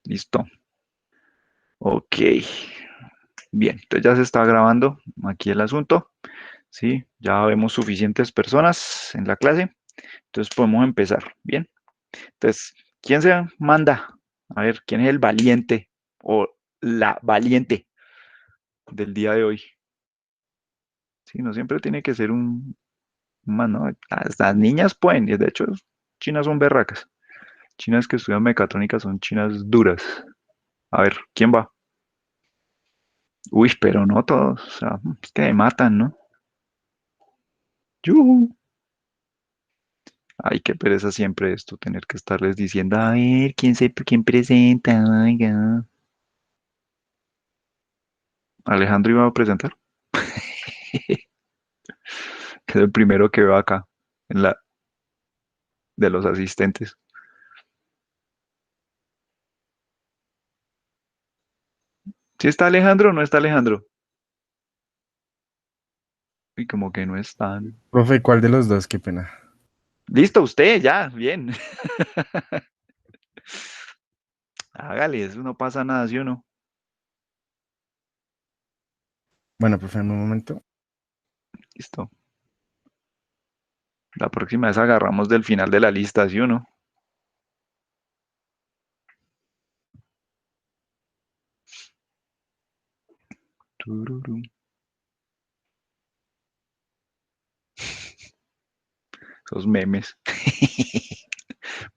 Listo. Ok. Bien, entonces ya se está grabando aquí el asunto. Sí, ya vemos suficientes personas en la clase. Entonces podemos empezar. Bien. Entonces, ¿quién se manda? A ver, ¿quién es el valiente o la valiente del día de hoy? Sí, no siempre tiene que ser un man, ¿no? Las niñas pueden, y de hecho, chinas son berracas. Chinas que estudian mecatrónica son chinas duras. A ver, ¿quién va? Uy, pero no todos. O sea, es que me matan, ¿no? Yuhu. Ay, qué pereza siempre esto, tener que estarles diciendo, a ver, quién presenta? Oiga. Alejandro iba a presentar, que es el primero que veo acá, en la de los asistentes. ¿Sí está Alejandro o no está Alejandro? Y como que no están. Profe, ¿cuál de los dos? Qué pena. Listo, usted, ya, bien. Hágale, eso no pasa nada, ¿sí o no? Bueno, profe, en un momento. Listo. La próxima vez agarramos del final de la lista, ¿sí o no? Tururum. Esos memes.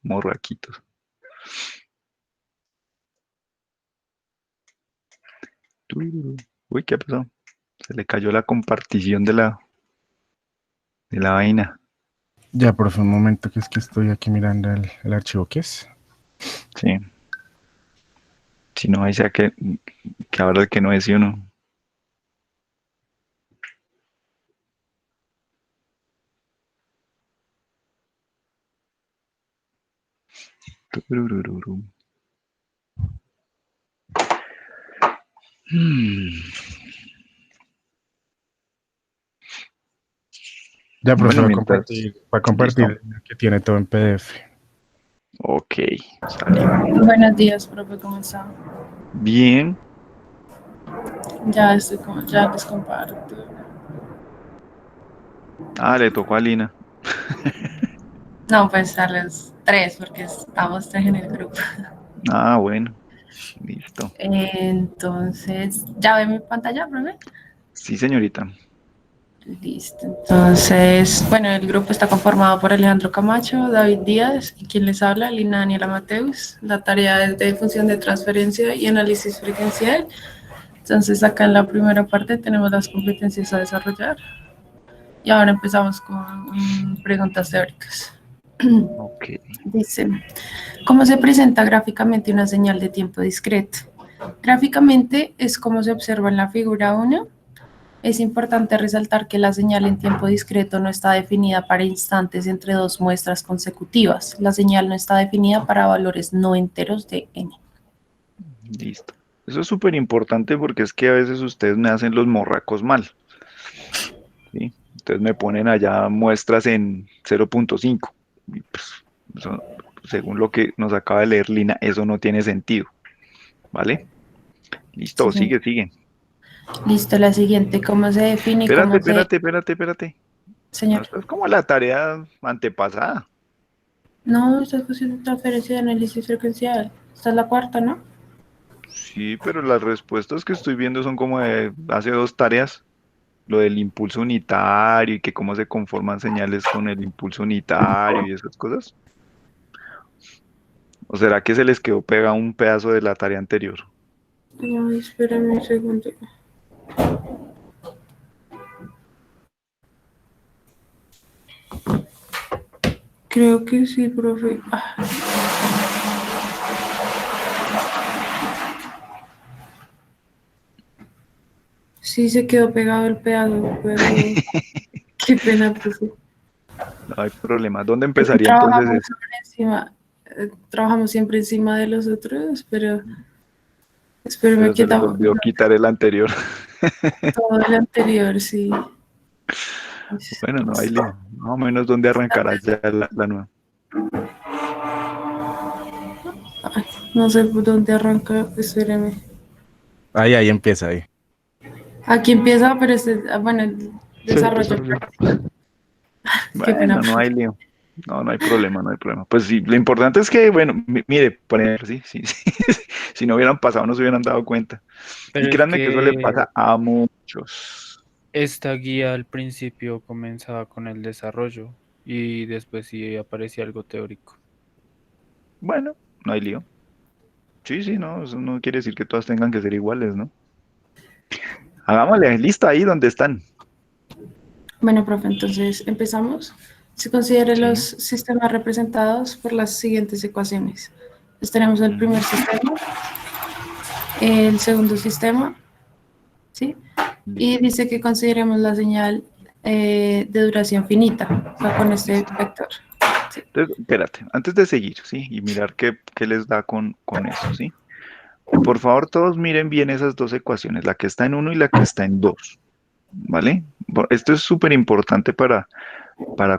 Morraquitos. Tururum. Uy, ¿qué pasó? Se le cayó la compartición de la vaina. Ya, profe, un momento, que es que estoy aquí mirando el archivo. ¿Qué es? Sí. Si no, ahí sea que ahora el que no es, ¿sí o no? Turururum. Hmm. Ya, profe, Bueno, mientras. va a compartir Listo. el que tiene todo en PDF. Ok, sale. Buenos días, profe, ¿cómo está? Bien. Ya estoy como, ya les comparto. Ah, le tocó a Lina. No, pues a los tres, porque estamos tres en el grupo. Ah, bueno. Listo. Entonces, ¿ya ve mi pantalla, profe? Sí, señorita. Listo. Entonces, bueno, el grupo está conformado por Alejandro Camacho, David Díaz y quien les habla, Lina Daniela Mateus. La tarea es de función de transferencia y análisis frecuencial. Entonces, acá en la primera parte tenemos las competencias a desarrollar. Y ahora empezamos con preguntas teóricas. Ok. Dice, ¿cómo se presenta gráficamente una señal de tiempo discreto? Gráficamente es como se observa en la figura 1. Es importante resaltar que la señal en tiempo discreto no está definida para instantes entre dos muestras consecutivas. La señal no está definida para valores no enteros de n. Listo. Eso es súper importante porque es que a veces ustedes me hacen los morracos mal, ¿sí? Entonces me ponen allá muestras en 0.5. Y pues, eso, según lo que nos acaba de leer Lina, eso no tiene sentido, ¿vale? Sí, Listo, señor. sigue. Listo, la siguiente, ¿cómo se define y Espérate, cómo se... espérate, espérate, espérate. No, Señor. esto es como la tarea antepasada. No, esta es cuestión de transferencia de análisis frecuencial. Esta es la cuarta, ¿no? Sí, pero las respuestas que estoy viendo son como de hace dos tareas. Lo del impulso unitario y que cómo se conforman señales con el impulso unitario y esas cosas. ¿O será que se les quedó pegado un pedazo de la tarea anterior? Ay, espérame un segundo. Creo que sí, profe. Sí se quedó pegado el pedazo, pero qué pena, profe. No hay problema. ¿Dónde Es que empezaría entonces eso? trabajamos siempre encima de los otros, pero espérame Pero que se les no, olvidó quitar el anterior. todo el anterior, sí. Bueno, no hay lío. Más o menos dónde arrancará ya la nueva. Ay, no sé por dónde arranca, espéreme. Ahí empieza ahí. Aquí empieza, pero bueno, el Sí, desarrollo desarrollo. práctico. Qué pena, Bueno, no hay profe. lío. No, no hay problema, no hay problema. Pues sí, lo importante es que, bueno, mire, por ejemplo, sí, sí, sí, si no hubieran pasado, no se hubieran dado cuenta. Y Pero es créanme que eso le que pasa a muchos. esta guía al principio comenzaba con el desarrollo y después sí aparecía algo teórico. Bueno, no hay lío. Sí, sí, no, eso no quiere decir que todas tengan que ser iguales, ¿no? Hagámosle, lista ahí donde están. Bueno, profe, entonces empezamos. Se consideran los Sí. sistemas representados por las siguientes ecuaciones. Entonces, tenemos el primer Ujú. sistema, el segundo sistema, ¿sí? Y Listo. dice que consideremos la señal de duración finita, o sea, con este Listo. vector. ¿Sí? Entonces, espérate, antes de seguir, ¿sí? Y mirar qué les da con eso, ¿sí? Por favor, todos miren bien esas dos ecuaciones, la que está en uno y la que está en 2, ¿vale? Esto es súper importante para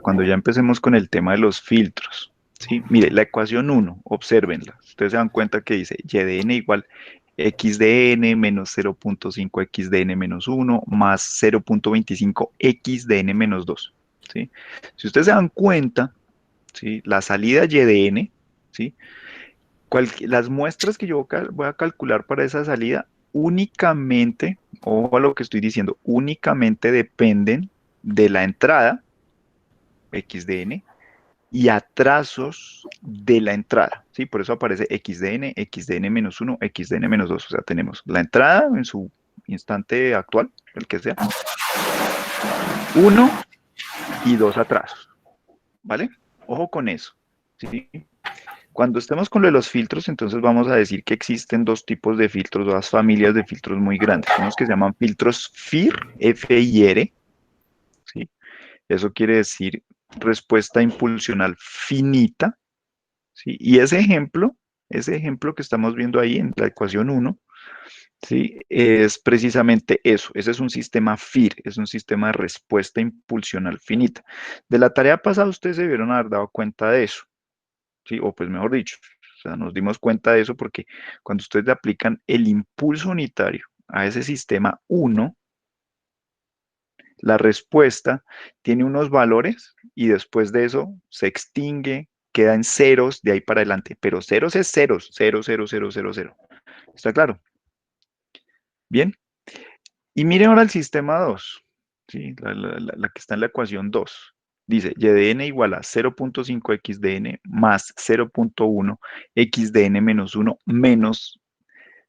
cuando ya empecemos con el tema de los filtros, ¿sí? Mire, la ecuación uno, obsérvenla. Ustedes se dan cuenta que dice y de n igual x de n menos 0.5 x de n menos uno más 0.25 x de n menos 2, ¿sí? Si ustedes se dan cuenta, ¿sí? La salida y de n, ¿sí? Las muestras que yo voy a calcular para esa salida únicamente, ojo a lo que estoy diciendo, únicamente dependen de la entrada, x de n, y atrasos de la entrada, ¿sí? Por eso aparece x de n menos uno x de n menos 2. O sea, tenemos la entrada en su instante actual, el que sea, uno y dos atrasos, ¿vale? Ojo con eso, ¿sí? Cuando estemos con lo de los filtros, entonces vamos a decir que existen dos tipos de filtros, dos familias de filtros muy grandes. Unos que se llaman filtros FIR, F-I-R, ¿sí? Eso quiere decir respuesta impulsional finita, ¿sí? Y ese ejemplo que estamos viendo ahí en la ecuación uno, ¿sí? Es precisamente eso. Ese es un sistema FIR, es un sistema de respuesta impulsional finita. De la tarea pasada ustedes se debieron haber dado cuenta de eso. ¿Sí? O pues mejor dicho, o sea, nos dimos cuenta de eso porque cuando ustedes le aplican el impulso unitario a ese sistema uno, la respuesta tiene unos valores y después de eso se extingue, queda en ceros de ahí para adelante, pero ceros es ceros, cero, cero, cero, cero, cero. ¿Está claro? Bien. Y miren ahora el sistema 2, ¿sí? La que está en la ecuación 2. Dice, y de n igual a 0.5 x de n más 0.1 x de n menos 1 menos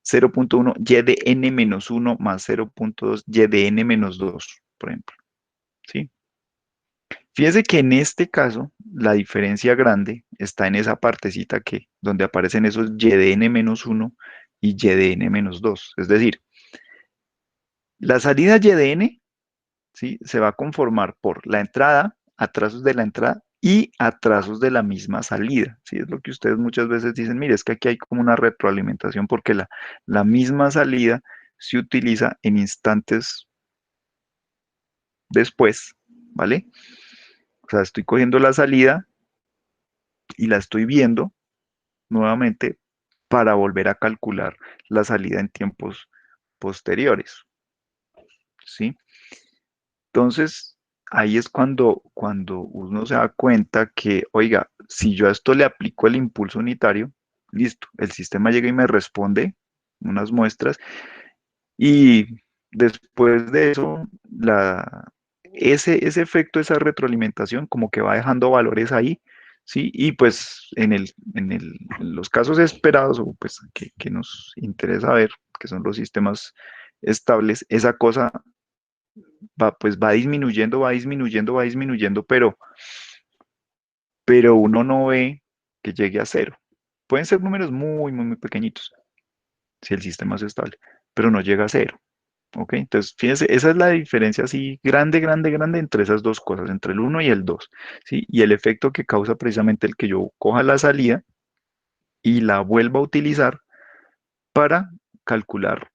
0.1 y de n menos 1 más 0.2 y de n menos 2, por ejemplo. ¿Sí? Fíjese que en este caso la diferencia grande está en esa partecita donde aparecen esos y de n menos 1 y y de n menos 2. Es decir, la salida y de n, ¿sí? Se va a conformar por la entrada, atrasos de la entrada y atrasos de la misma salida, ¿sí? Es lo que ustedes muchas veces dicen, mire, es que aquí hay como una retroalimentación porque la misma salida se utiliza en instantes después, ¿vale? O sea, estoy cogiendo la salida y la estoy viendo nuevamente para volver a calcular la salida en tiempos posteriores, ¿sí? Entonces, ahí es cuando uno se da cuenta que, oiga, si yo a esto le aplico el impulso unitario, listo, el sistema llega y me responde unas muestras y después de eso, ese efecto, esa retroalimentación, como que va dejando valores ahí, ¿sí? Y pues en los casos esperados, o pues que nos interesa ver, que son los sistemas estables, esa cosa pues va disminuyendo, va disminuyendo, va disminuyendo, pero uno no ve que llegue a cero. Pueden ser números muy, muy, muy pequeñitos si el sistema es estable, pero no llega a cero. ¿Ok? Entonces, fíjense, esa es la diferencia así grande, grande, grande entre esas dos cosas, entre el uno y el 2. ¿Sí? Y el efecto que causa precisamente el que yo coja la salida y la vuelva a utilizar para calcular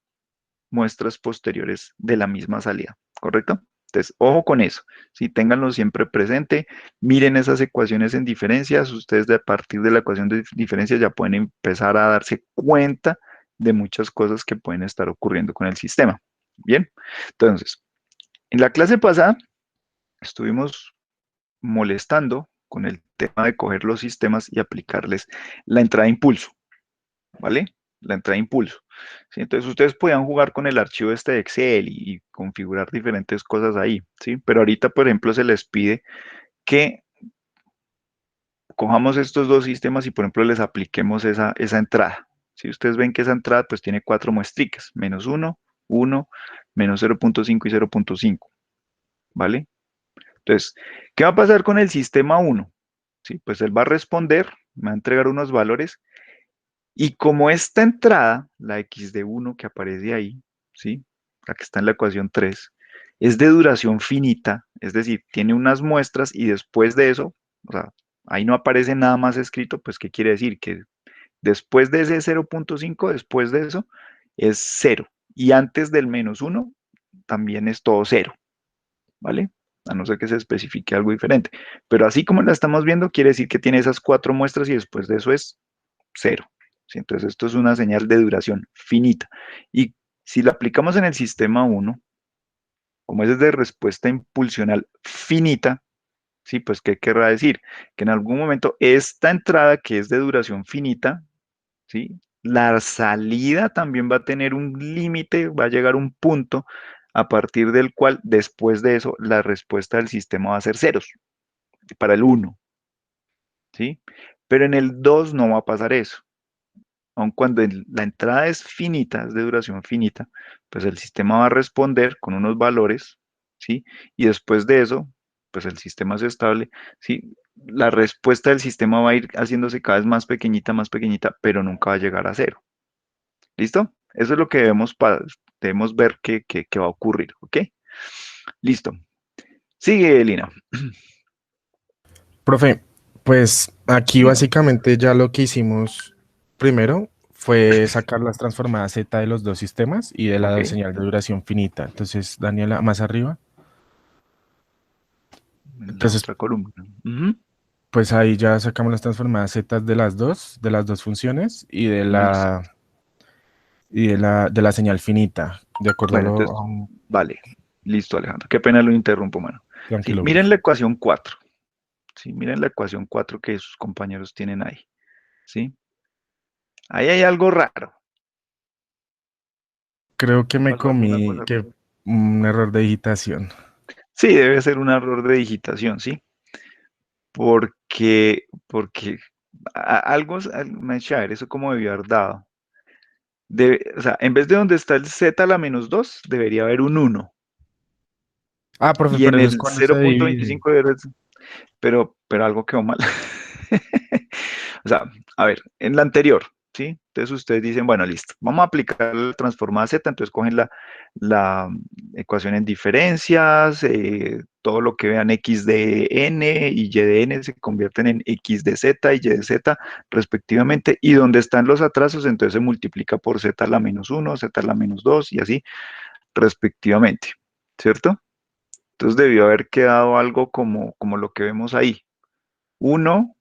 muestras posteriores de la misma salida. ¿Correcto? Entonces, ojo con eso, ¿sí? Ténganlo siempre presente, miren esas ecuaciones en diferencias, ustedes a partir de la ecuación de diferencias ya pueden empezar a darse cuenta de muchas cosas que pueden estar ocurriendo con el sistema. Bien, entonces, en la clase pasada estuvimos molestando con el tema de coger los sistemas y aplicarles la entrada de impulso, ¿vale? La entrada de impulso. ¿Sí? Entonces ustedes podían jugar con el archivo este de Excel y configurar diferentes cosas ahí, ¿sí? Pero ahorita, por ejemplo, se les pide que cojamos estos dos sistemas y, por ejemplo, les apliquemos esa entrada. Si ustedes ven que esa entrada, pues tiene 4 muestricas, menos 1, 1, menos 0.5 y 0.5, ¿vale? Entonces, ¿qué va a pasar con el sistema 1? ¿Sí? Pues él va a responder, me va a entregar unos valores, y como esta entrada, la x de 1 que aparece ahí, ¿sí? La que está en la ecuación 3, es de duración finita, es decir, tiene unas muestras y después de eso, o sea, ahí no aparece nada más escrito, pues ¿qué quiere decir? Que después de ese 0.5, después de eso, es 0. Y antes del menos 1, también es todo 0, ¿vale? A no ser que se especifique algo diferente. Pero así como la estamos viendo, quiere decir que tiene esas 4 muestras y después de eso es 0. ¿Sí? Entonces esto es una señal de duración finita. Y si la aplicamos en el sistema 1, como es de respuesta impulsional finita, ¿sí? Pues ¿qué querrá decir? Que en algún momento esta entrada que es de duración finita, ¿sí? La salida también va a tener un límite, va a llegar a un punto a partir del cual después de eso la respuesta del sistema va a ser ceros para el 1, ¿sí? Pero en el 2 no va a pasar eso. Aun cuando la entrada es finita, es de duración finita, pues el sistema va a responder con unos valores, ¿sí? Y después de eso, pues el sistema es estable, ¿sí? La respuesta del sistema va a ir haciéndose cada vez más pequeñita, pero nunca va a llegar a cero. ¿Listo? Eso es lo que debemos ver que va a ocurrir, ¿ok? Listo. Sigue, Lina. Profe, pues aquí Dígame. básicamente ya lo que hicimos primero fue sacar las transformadas Z de los dos sistemas y de Ok. la señal de duración finita. Entonces, Daniela, más arriba. En la Entonces, otra columna. Ujú. pues ahí ya sacamos las transformadas Z de las dos funciones y Listo. de la señal finita, de acuerdo a Bueno, lo entonces, vale. Listo, Alejandro. Qué pena lo interrumpo, mano. Sí, tranquilo, miren profe. la ecuación 4. Sí, miren la ecuación 4 que sus compañeros tienen ahí. ¿Sí? Ahí hay algo raro. Creo que me Pasó alguna comí cosa. un error de digitación. Sí, debe ser un error de digitación, ¿sí? Porque algo, me ver, eso como debió haber dado. O sea, en vez de donde está el z a la menos 2 debería haber un 1. Ah, profe, Y pero en eso es el cuando se divide. 0.25 pero algo quedó mal. O sea, a ver, en la anterior, ¿sí? Entonces ustedes dicen, bueno, listo, vamos a aplicar la transformada z, entonces cogen la ecuación en diferencias, todo lo que vean x de n y y de n se convierten en x de z y de z respectivamente, y donde están los atrasos, entonces se multiplica por z a la menos 1, z a la menos 2 y así respectivamente, ¿cierto? Entonces debió haber quedado algo como lo que vemos ahí. 1,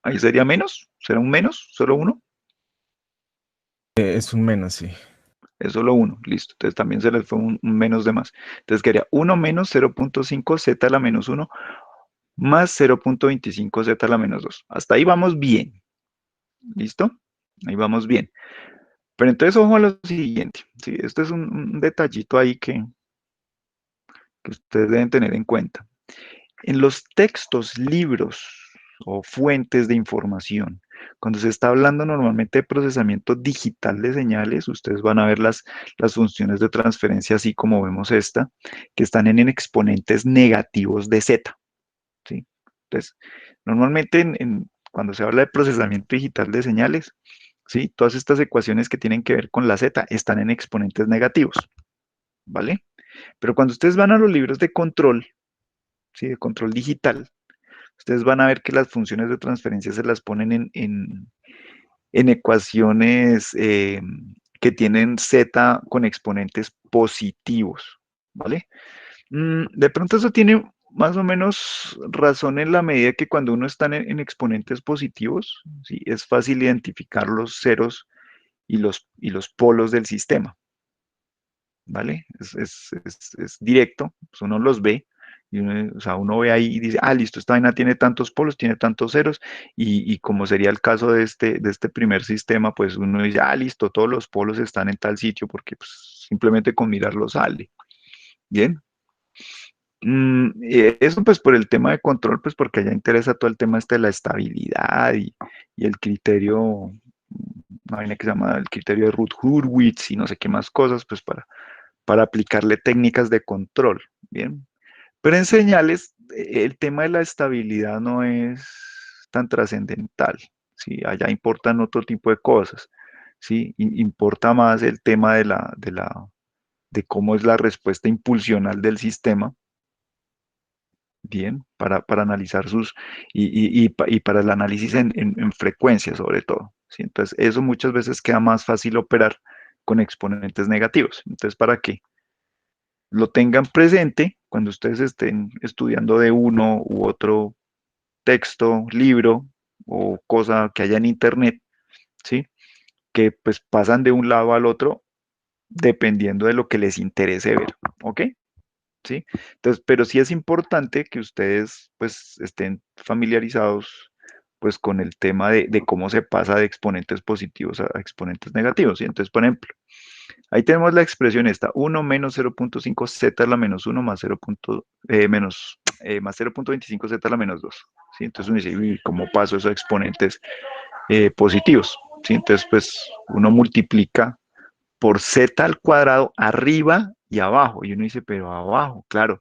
ahí sería menos, será un menos, solo 1, Es un menos, sí. es solo 1, listo. Entonces también se les fue un menos de más. Entonces quedaría 1 menos 0.5 z a la menos 1 más 0.25 z a la menos 2. Hasta ahí vamos bien, ¿listo? Ahí vamos bien. Pero entonces ojo a lo siguiente, ¿sí? Esto es un detallito ahí que ustedes deben tener en cuenta. En los textos, libros o fuentes de información, cuando se está hablando normalmente de procesamiento digital de señales, ustedes van a ver las funciones de transferencia, así como vemos esta, que están en exponentes negativos de z, ¿sí? Entonces, normalmente cuando se habla de procesamiento digital de señales, ¿sí? Todas estas ecuaciones que tienen que ver con la z están en exponentes negativos, ¿vale? Pero cuando ustedes van a los libros de control, ¿sí? De control digital, ustedes van a ver que las funciones de transferencia se las ponen en ecuaciones que tienen z con exponentes positivos, ¿vale? De pronto eso tiene más o menos razón en la medida que cuando uno está en exponentes positivos, ¿sí? Es fácil identificar los ceros y los polos del sistema, ¿vale? Es directo, pues uno los ve, o sea, uno ve ahí y dice, ah, listo, esta vaina tiene tantos polos, tiene tantos ceros, y como sería el caso de este primer sistema, pues uno dice, ah, listo, todos los polos están en tal sitio, porque pues, simplemente con mirarlo sale. Bien. Eso pues por el tema de control, pues porque allá interesa todo el tema este de la estabilidad y el criterio, una vaina que se llama el criterio de Ruth-Hurwitz y no sé qué más cosas, pues para aplicarle técnicas de control, ¿bien? Pero en señales, el tema de la estabilidad no es tan trascendental, ¿sí? Allá importan otro tipo de cosas, ¿sí? Importa más el tema de cómo es la respuesta impulsional del sistema, bien, para analizar y para el análisis en frecuencia sobre todo, ¿sí? Entonces, eso muchas veces queda más fácil operar con exponentes negativos. Entonces, para que lo tengan presente cuando ustedes estén estudiando de uno u otro texto, libro o cosa que haya en internet, ¿sí? Que pues pasan de un lado al otro dependiendo de lo que les interese ver, ¿ok? ¿Sí? Entonces, pero sí es importante que ustedes pues estén familiarizados pues con el tema de cómo se pasa de exponentes positivos a exponentes negativos, ¿sí? Entonces, por ejemplo, ahí tenemos la expresión esta, 1 menos 0.5 z a la menos 1 más 0. Más 0.25 z a la menos 2, ¿sí? Entonces uno dice, uy, ¿cómo paso esos exponentes positivos? ¿Sí? Entonces, pues uno multiplica por z al cuadrado arriba y abajo, y uno dice, pero abajo, claro,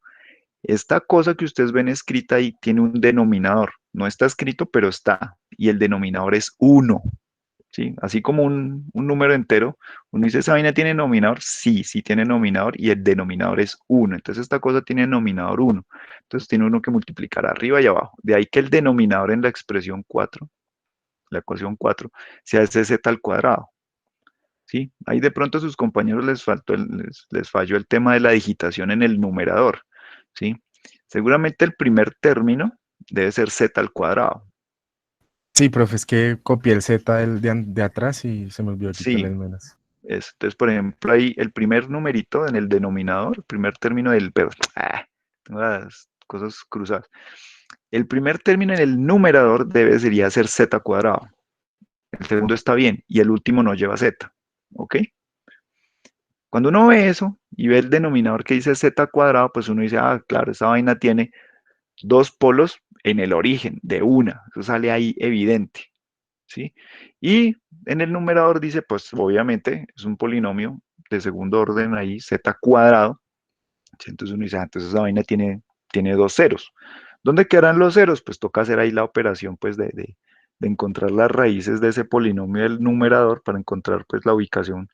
esta cosa que ustedes ven escrita ahí tiene un denominador. No está escrito, pero está. Y el denominador es 1. ¿Sí? Así como un número entero. Uno dice, ¿esa vaina tiene denominador? Sí, sí tiene denominador y el denominador es 1. Entonces esta cosa tiene denominador 1. Entonces tiene uno que multiplicar arriba y abajo. De ahí que el denominador en la expresión 4, la ecuación 4, sea ese z al cuadrado. ¿Sí? Ahí de pronto a sus compañeros les falló el tema de la digitación en el numerador. ¿Sí? Seguramente el primer término debe ser z al cuadrado. Sí, profe, es que copié el Z de atrás y se me olvidó quitarle Sí, el menos. entonces, por ejemplo, ahí el primer numerito en el denominador, el primer término tengo las cosas cruzadas. El primer término en el numerador sería ser z cuadrado. El segundo está bien y el último no lleva z. ¿Ok? Cuando uno ve eso y ve el denominador que dice z cuadrado, pues uno dice, ah, claro, esa vaina tiene dos polos en el origen de una. Eso sale ahí evidente. ¿Sí? Y en el numerador dice, pues obviamente es un polinomio de segundo orden ahí, z cuadrado. ¿Sí? Entonces uno dice, ah, entonces esa vaina tiene dos ceros. ¿Dónde quedarán los ceros? Pues toca hacer ahí la operación pues de encontrar las raíces de ese polinomio del numerador para encontrar pues la ubicación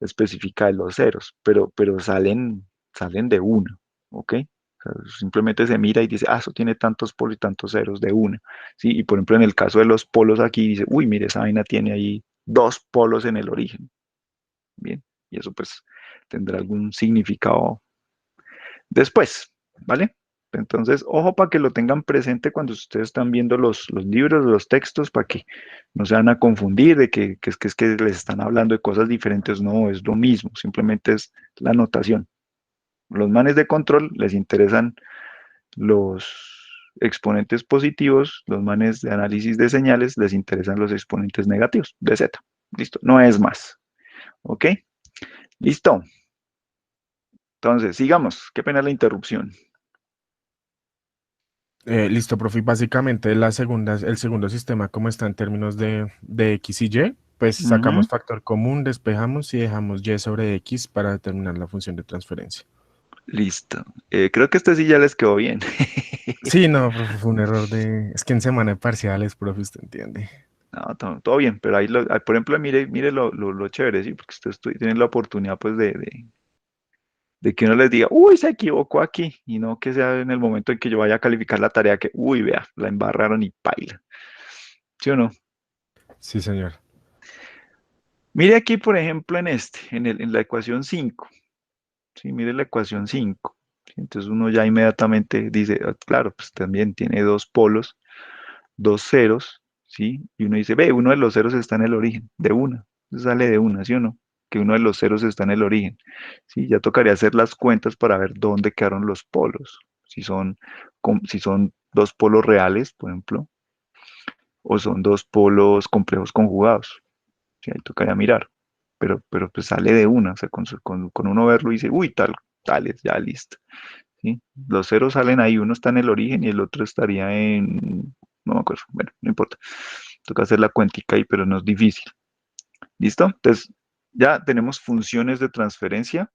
específica de los ceros, pero salen de uno, ¿ok? O sea, simplemente se mira y dice, ah, eso tiene tantos polos y tantos ceros de una, ¿sí? Y por ejemplo, en el caso de los polos aquí dice, uy, mire, esa vaina tiene ahí dos polos en el origen, ¿bien? Y eso pues tendrá algún significado después, ¿vale? Entonces, ojo para que lo tengan presente cuando ustedes están viendo los libros, los textos, para que no se van a confundir de que les están hablando de cosas diferentes. No, es lo mismo, simplemente es la notación. Los manes de control les interesan los exponentes positivos, los manes de análisis de señales les interesan los exponentes negativos de Z. Listo, no es más. ¿Ok? Listo. Entonces, sigamos. Qué pena la interrupción. Listo, profe. Y básicamente el segundo sistema, como está en términos de X y Y, pues Ujú. sacamos factor común, despejamos y dejamos Y sobre X para determinar la función de transferencia. Listo. Creo que este sí ya les quedó bien. Sí, no, profe, fue un error de... Es que en semana de parciales, profe, usted entiende. No, todo bien, pero ahí, por ejemplo, mire lo chévere, ¿sí? Porque ustedes tienen la oportunidad, pues, de que uno les diga, uy, se equivocó aquí, y no que sea en el momento en que yo vaya a calificar la tarea que, uy, vea, la embarraron y paila. ¿Sí o no? Sí, señor. Mire aquí, por ejemplo, en la ecuación 5. ¿Sí? Mire la ecuación 5. ¿sí? Entonces uno ya inmediatamente dice, "Ah, claro, pues también tiene dos polos, dos ceros, ¿sí? Y uno dice, ve, uno de los ceros está en el origen, de una, sale de una, ¿sí o no? Que uno de los ceros está en el origen, ¿sí? Ya tocaría hacer las cuentas para ver dónde quedaron los polos, si son dos polos reales, por ejemplo, o son dos polos complejos conjugados, ¿sí? Ahí tocaría mirar, pero pues sale de una, o sea, con uno verlo y dice, uy, tales, ya listo, ¿sí? Los ceros salen ahí, uno está en el origen y el otro estaría en, no me acuerdo, bueno, no importa. Toca hacer la cuentica ahí, pero no es difícil. ¿Listo? Entonces, ya tenemos funciones de transferencia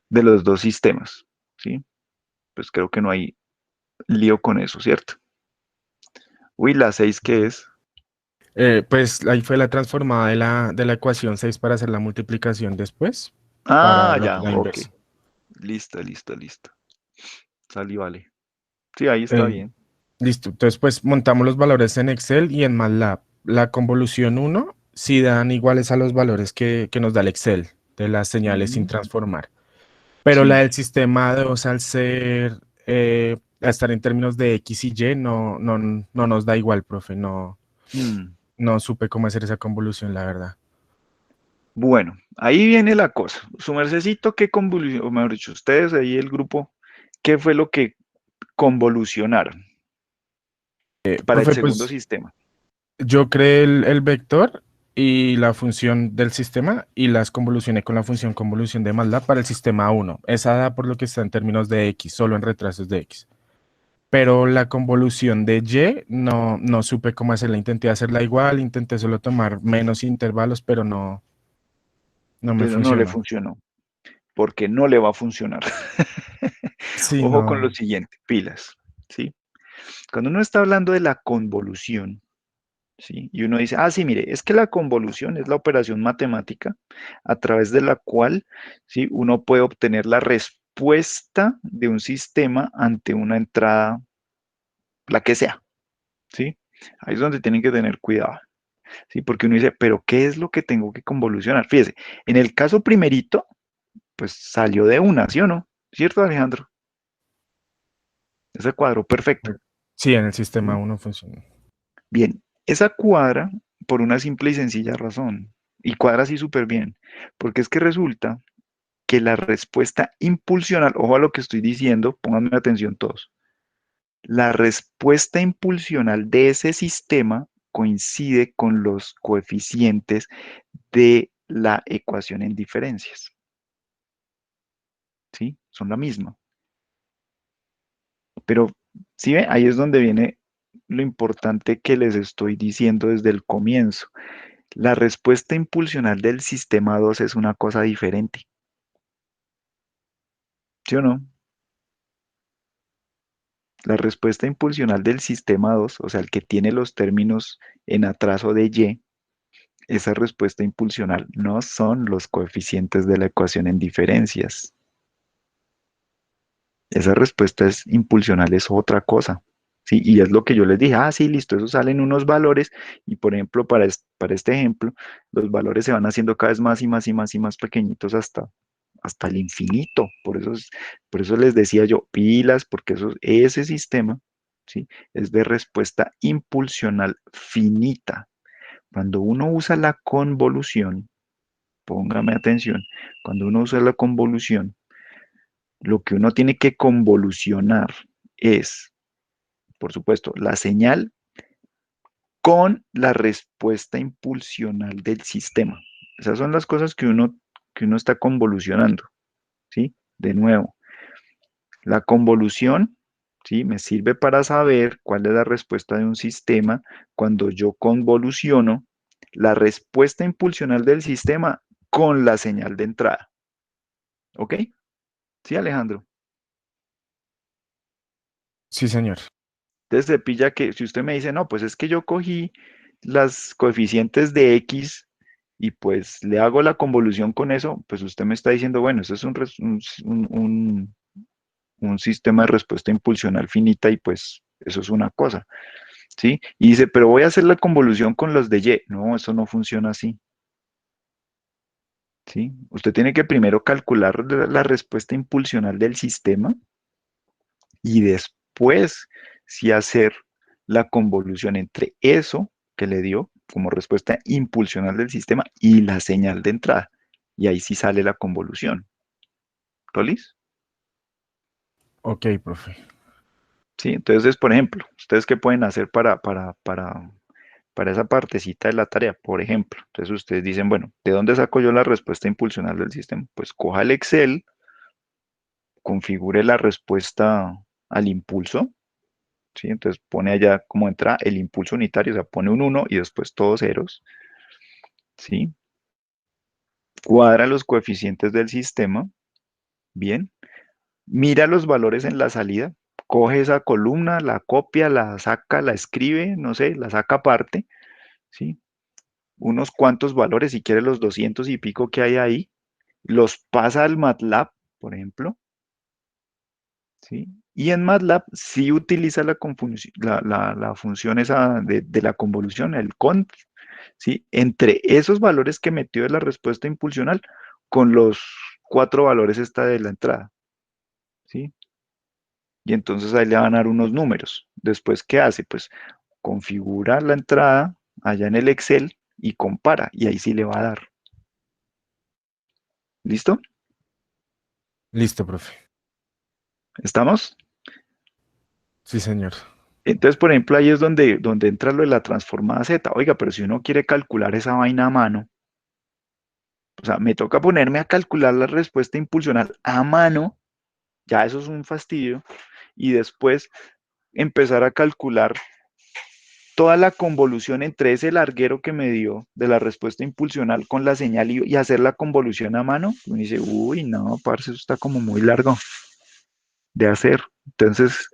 de los dos sistemas, ¿sí? Pues creo que no hay lío con eso, ¿cierto? Uy, la 6, ¿qué es? Pues ahí fue la transformada de la ecuación 6 para hacer la multiplicación después, para Ah, la, ya, la ok. inversa. Listo, listo, listo. Sale, vale. Sí, ahí está Eh, bien. Listo, entonces pues montamos los valores en Excel y en MATLAB. La convolución uno sí dan iguales a los valores que nos da el Excel de las señales sin Ujú. transformar. Pero la Sí. del sistema 2 al estar en términos de X y Y, no nos da igual, profe. Mm. No supe cómo hacer esa convolución, la verdad. Bueno, ahí viene la cosa. Su mercecito, ¿qué convolución? O mejor dicho, ustedes ahí, el grupo, ¿qué fue lo que convolucionaron para el Profe, segundo pues sistema? yo creé el vector y la función del sistema y las convolucioné con la función convolución de MATLAB para el sistema uno. Esa da por lo que está en términos de X, solo en retrasos de X. Pero la convolución de Y no supe cómo hacerla. Intenté hacerla igual, intenté solo tomar menos intervalos, pero no me Pero no le funcionó. funcionó, porque no le va a funcionar. Sí, Ojo con lo no. siguiente, pilas, ¿sí? Cuando uno está hablando de la convolución, ¿sí? Y uno dice, ah, sí, mire, es que la convolución es la operación matemática a través de la cual, ¿sí? Uno puede obtener la respuesta de un sistema ante una entrada, la que sea, ¿sí? Ahí es donde tienen que tener cuidado, ¿sí? Porque uno dice, pero ¿qué es lo que tengo que convolucionar? Fíjese, en el caso primerito, pues salió de una, ¿sí o no? ¿Cierto, Alejandro? Ese cuadro perfecto. Sí, en el sistema ¿Sí? uno funciona. Bien, esa cuadra por una simple y sencilla razón. Y cuadra así súper bien. Porque es que resulta que la respuesta impulsional, ojo a lo que estoy diciendo, pónganme atención todos. La respuesta impulsional de ese sistema coincide con los coeficientes de la ecuación en diferencias. ¿Sí? Son la misma. Pero, ¿sí ve? Ahí es donde viene lo importante que les estoy diciendo desde el comienzo. La respuesta impulsional del sistema 2 es una cosa diferente, ¿sí o no? La respuesta impulsional del sistema 2, o sea, el que tiene los términos en atraso de y, esa respuesta impulsional no son los coeficientes de la ecuación en diferencias. Esa respuesta impulsional es otra cosa. Sí, y es lo que yo les dije, ah, sí, listo, eso salen unos valores y por ejemplo, para este ejemplo, los valores se van haciendo cada vez más y más y más y más pequeñitos hasta el infinito. Por eso les decía yo, pilas, porque ese sistema, ¿sí? Es de respuesta impulsional finita. Cuando uno usa la convolución, póngame atención, cuando uno usa la convolución, lo que uno tiene que convolucionar es, por supuesto, la señal con la respuesta impulsional del sistema. Esas son las cosas que uno está convolucionando, ¿sí? De nuevo, la convolución, ¿sí? Me sirve para saber cuál es la respuesta de un sistema cuando yo convoluciono la respuesta impulsional del sistema con la señal de entrada. ¿Ok? Sí, Alejandro. Sí, señor. Entonces se pilla que si usted me dice, no, pues es que yo cogí las coeficientes de X y pues le hago la convolución con eso, pues usted me está diciendo, bueno, eso es un sistema de respuesta impulsional finita y pues eso es una cosa, ¿sí? Y dice, pero voy a hacer la convolución con los de Y. No, eso no funciona así. ¿sí? Usted tiene que primero calcular la respuesta impulsional del sistema y después sí hacer la convolución entre eso que le dio como respuesta impulsional del sistema y la señal de entrada. Y ahí sí sale la convolución. ¿Tolis? Ok, profe. Sí, entonces, por ejemplo, ¿ustedes qué pueden hacer para esa partecita de la tarea? Por ejemplo, entonces ustedes dicen, bueno, ¿de dónde saco yo la respuesta impulsional del sistema? Pues coja el Excel, configure la respuesta al impulso, ¿sí? Entonces pone allá como entra el impulso unitario, o sea, pone un 1 y después todos ceros, ¿sí? Cuadra los coeficientes del sistema, bien. Mira los valores en la salida, coge esa columna, la copia, la saca, la escribe, no sé, la saca aparte, ¿sí? Unos cuantos valores, si quiere los 200 y pico que hay ahí, los pasa al MATLAB, por ejemplo, ¿sí? Y en MATLAB sí utiliza la función esa de la convolución, el cont, ¿sí? Entre esos valores que metió de la respuesta impulsional con los 4 valores esta de la entrada, ¿sí? Y entonces ahí le van a dar unos números. Después, ¿qué hace? Pues configura la entrada allá en el Excel y compara, y ahí sí le va a dar. ¿Listo? Listo, profe. ¿Estamos? Sí, señor. Entonces, por ejemplo, ahí es donde entra lo de la transformada Z. Oiga, pero si uno quiere calcular esa vaina a mano, o sea, me toca ponerme a calcular la respuesta impulsional a mano, ya eso es un fastidio, y después empezar a calcular toda la convolución entre ese larguero que me dio de la respuesta impulsional con la señal y hacer la convolución a mano. Uno dice, uy, no, parce, eso está como muy largo de hacer. Entonces,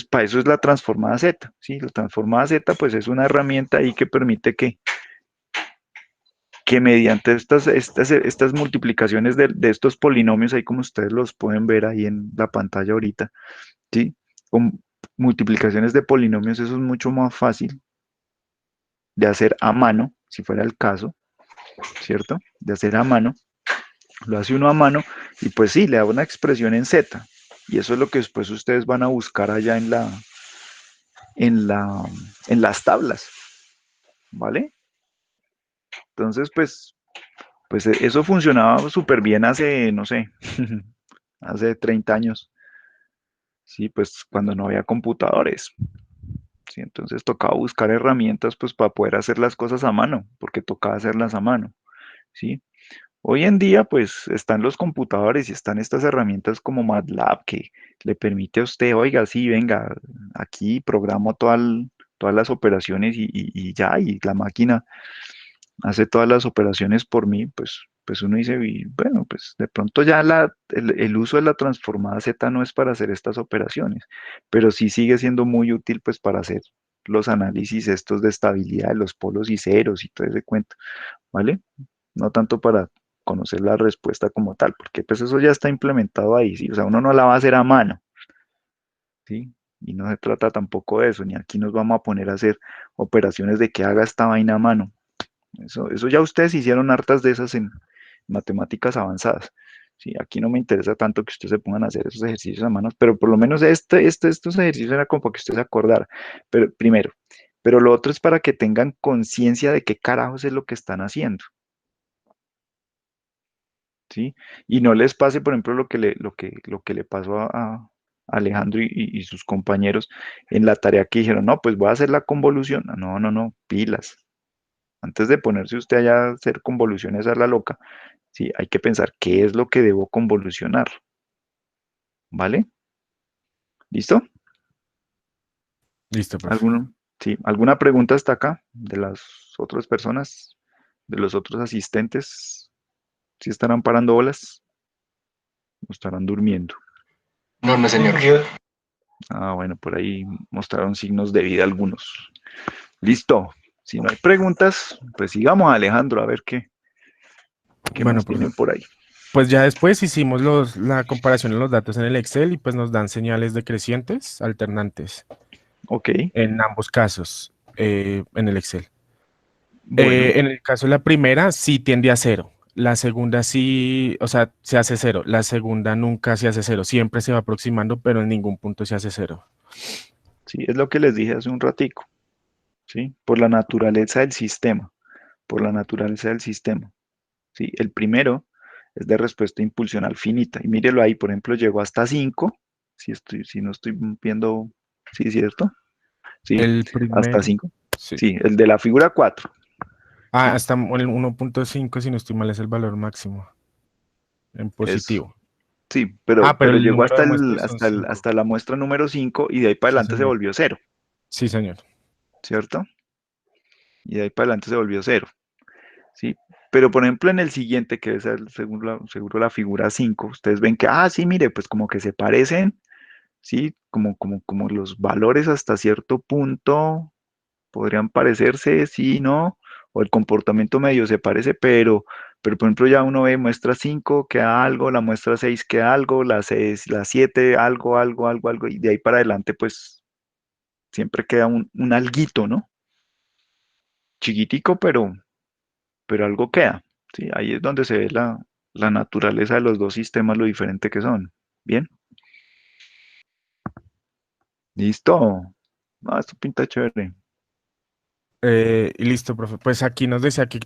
para eso es la transformada Z, ¿sí? La transformada Z, pues es una herramienta ahí que permite que mediante estas multiplicaciones de estos polinomios, ahí como ustedes los pueden ver ahí en la pantalla ahorita, ¿sí? Con multiplicaciones de polinomios, eso es mucho más fácil de hacer a mano, si fuera el caso, ¿cierto? De hacer a mano, lo hace uno a mano y pues sí, le da una expresión en Z. Y eso es lo que después ustedes van a buscar allá en la, en las tablas, ¿vale? Entonces, pues eso funcionaba súper bien hace, no sé, hace 30 años, sí, pues cuando no había computadores, sí, entonces tocaba buscar herramientas pues para poder hacer las cosas a mano, porque tocaba hacerlas a mano, sí. Hoy en día, pues están los computadores y están estas herramientas como MATLAB que le permite a usted, oiga, sí, venga, aquí programo todas las operaciones y ya, y la máquina hace todas las operaciones por mí, pues uno dice, y bueno, pues de pronto ya el uso de la transformada Z no es para hacer estas operaciones, pero sí sigue siendo muy útil pues para hacer los análisis estos de estabilidad de los polos y ceros y todo ese cuento, ¿vale? No tanto para conocer la respuesta como tal, porque pues eso ya está implementado ahí, ¿sí? O sea, uno no la va a hacer a mano, ¿sí? Y no se trata tampoco de eso, ni aquí nos vamos a poner a hacer operaciones de que haga esta vaina a mano. Eso ya ustedes hicieron hartas de esas en matemáticas avanzadas. Sí, aquí no me interesa tanto que ustedes se pongan a hacer esos ejercicios a manos, pero por lo menos estos ejercicios era como para que ustedes se acordara. Pero primero, pero lo otro es para que tengan conciencia de qué carajos es lo que están haciendo. ¿Sí? Y no les pase, por ejemplo, lo que le pasó a Alejandro y sus compañeros en la tarea que dijeron, no, pues voy a hacer la convolución. No, no, no, pilas. Antes de ponerse usted allá a hacer convoluciones a la loca, sí, hay que pensar qué es lo que debo convolucionar, ¿vale? ¿Listo? Listo, profe. ¿Alguno? Sí, ¿alguna pregunta hasta acá de las otras personas, de los otros asistentes? ¿Si estarán parando bolas o estarán durmiendo? No, no, señor. Ah, bueno, por ahí mostraron signos de vida algunos. Listo. Si no hay preguntas, pues sigamos, Alejandro, a ver qué Bueno, más profe. tienen por ahí. Pues ya después hicimos la comparación de los datos en el Excel y pues nos dan señales decrecientes alternantes Ok, en ambos casos en el Excel. bueno, En el caso de la primera, sí tiende a cero. La segunda sí, o sea, se hace cero. La segunda nunca se hace cero. Siempre se va aproximando, pero en ningún punto se hace cero. Sí, es lo que les dije hace un ratico, ¿sí? Por la naturaleza del sistema, por la naturaleza del sistema, ¿sí? El primero es de respuesta impulsional finita. Y mírelo ahí, por ejemplo, llegó hasta 5, si no estoy viendo, sí, ¿cierto? Sí, El hasta primero, 5. sí. Sí, el de la figura 4. Ah, Sí, hasta el 1.5, si no estoy mal, es el valor máximo en es, positivo. sí, Ah, pero pero el llegó número hasta de muestras son 5. hasta la muestra número 5 y de ahí para Sí, adelante se señor. volvió cero, Sí, señor. ¿cierto? Y de ahí para adelante se volvió cero, ¿sí? Pero por ejemplo en el siguiente, que es seguro la figura 5, ustedes ven que, sí, mire, pues como que se parecen, ¿sí? Como los valores hasta cierto punto podrían parecerse, sí, no, o el comportamiento medio se parece, pero por ejemplo ya uno ve muestra 5 queda algo, la muestra 6 queda algo, la 7 algo, y de ahí para adelante pues siempre queda un alguito, ¿no? Chiquitico, pero algo queda, ¿sí? Ahí es donde se ve la naturaleza de los dos sistemas, lo diferente que son. Bien, listo. Esto pinta chévere. Y listo, profe. Pues aquí nos decía que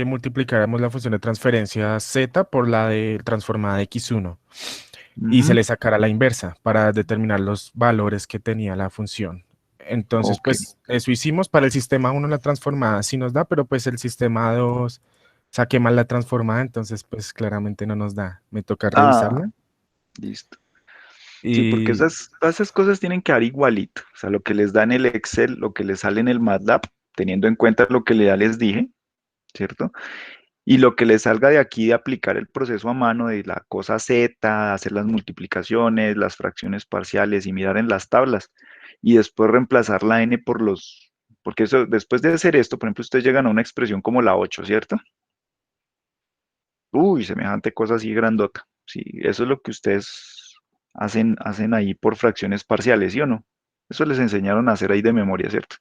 multiplicáramos la función de transferencia z por la de transformada de x1 y se Ujú. le sacara la inversa para determinar los valores que tenía la función. Entonces, Ok. pues eso hicimos. Para el sistema 1 la transformada sí nos da, pero pues el sistema 2 saqué mal la transformada, entonces pues claramente no nos da. Me toca Ah, revisarla. listo. Sí, porque Y todas esas cosas tienen que dar igualito. O sea, lo que les da en el Excel, lo que les sale en el MATLAB, teniendo en cuenta lo que ya les dije, ¿cierto? Y lo que les salga de aquí de aplicar el proceso a mano de la cosa Z, hacer las multiplicaciones, las fracciones parciales y mirar en las tablas. Y después reemplazar la n por porque eso, después de hacer esto, por ejemplo, ustedes llegan a una expresión como la 8, ¿cierto? Uy, semejante cosa así grandota. Sí, eso es lo que ustedes hacen ahí por fracciones parciales, ¿sí o no? Eso les enseñaron a hacer ahí de memoria, ¿cierto?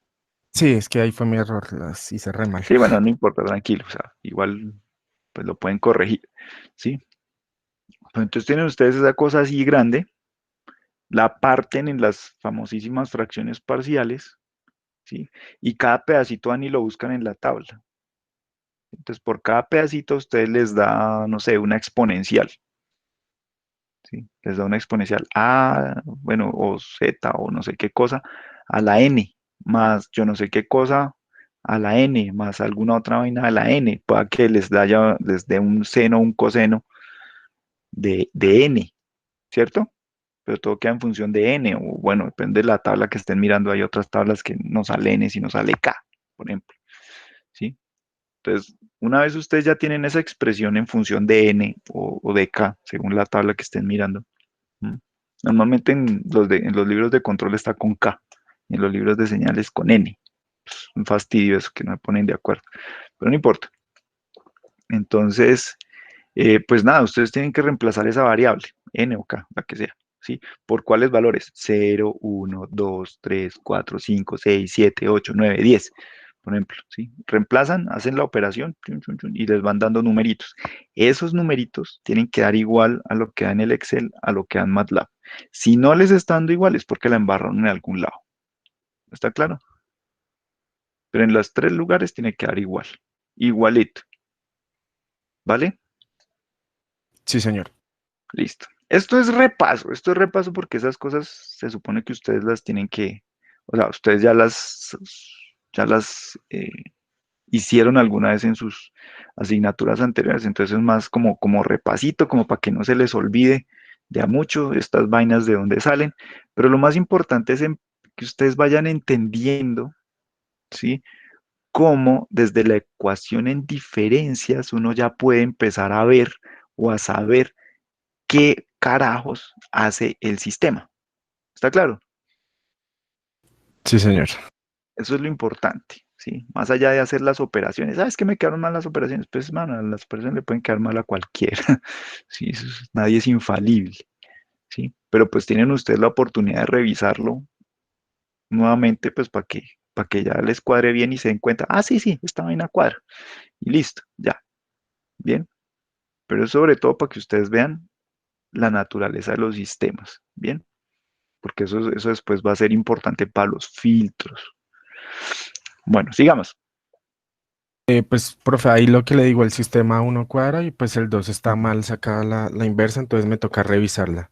sí, es que ahí fue mi error, las hice re mal. Sí, bueno, no importa, tranquilo, o sea, igual pues lo pueden corregir, ¿sí? Pues entonces tienen ustedes esa cosa así grande, la parten en las famosísimas fracciones parciales, ¿sí? Y cada pedacito van y lo buscan en la tabla. Entonces, por cada pedacito a ustedes les da, no sé, una exponencial, ¿sí? Les da una exponencial A, bueno, o Z, o no sé qué cosa, a la N, más yo no sé qué cosa, a la N, más alguna otra vaina a la N, para que les dé un seno o un coseno de N, ¿cierto? Pero todo queda en función de N, o bueno, depende de la tabla que estén mirando, hay otras tablas que no sale N, sino sale K, por ejemplo, ¿sí? Entonces, una vez ustedes ya tienen esa expresión en función de N o de K, según la tabla que estén mirando, ¿m? Normalmente en los libros de control está con K, y en los libros de señales con N. Es un fastidio eso que no me ponen de acuerdo, pero no importa. Entonces, pues nada, ustedes tienen que reemplazar esa variable, N o K, la que sea, ¿sí? ¿Por cuáles valores? 0, 1, 2, 3, 4, 5, 6, 7, 8, 9, 10, por ejemplo, ¿sí? Reemplazan, hacen la operación chun, chun, chun, y les van dando numeritos. Esos numeritos tienen que dar igual a lo que da en el Excel, a lo que da en MATLAB. Si no les está dando igual es porque la embarraron en algún lado. ¿Está claro? Pero en los tres lugares tiene que dar igual. Igualito. ¿Vale? Sí, señor. Listo. Esto es repaso porque esas cosas se supone que ustedes las tienen que, o sea, ustedes ya las hicieron alguna vez en sus asignaturas anteriores, entonces es más como repasito, como para que no se les olvide de a mucho estas vainas de dónde salen, pero lo más importante es que ustedes vayan entendiendo, ¿sí? Cómo desde la ecuación en diferencias uno ya puede empezar a ver o a saber qué carajos hace el sistema. ¿Está claro? Sí, señor. Eso es lo importante, ¿sí? Más allá de hacer las operaciones. ¿Sabes qué me quedaron mal las operaciones? Pues, mano, las operaciones le pueden quedar mal a cualquiera. Sí, nadie es infalible, ¿sí? Pero pues tienen ustedes la oportunidad de revisarlo nuevamente, pues para que ya les cuadre bien y se den cuenta, sí, esta vaina cuadra. Y listo, ya. Bien. pero es sobre todo para que ustedes vean la naturaleza de los sistemas, ¿bien? Porque eso después va a ser importante para los filtros. Bueno, sigamos. Pues, profe, ahí lo que le digo, el sistema 1 cuadra y pues el 2 está Ujú. mal sacada la inversa, entonces me toca revisarla.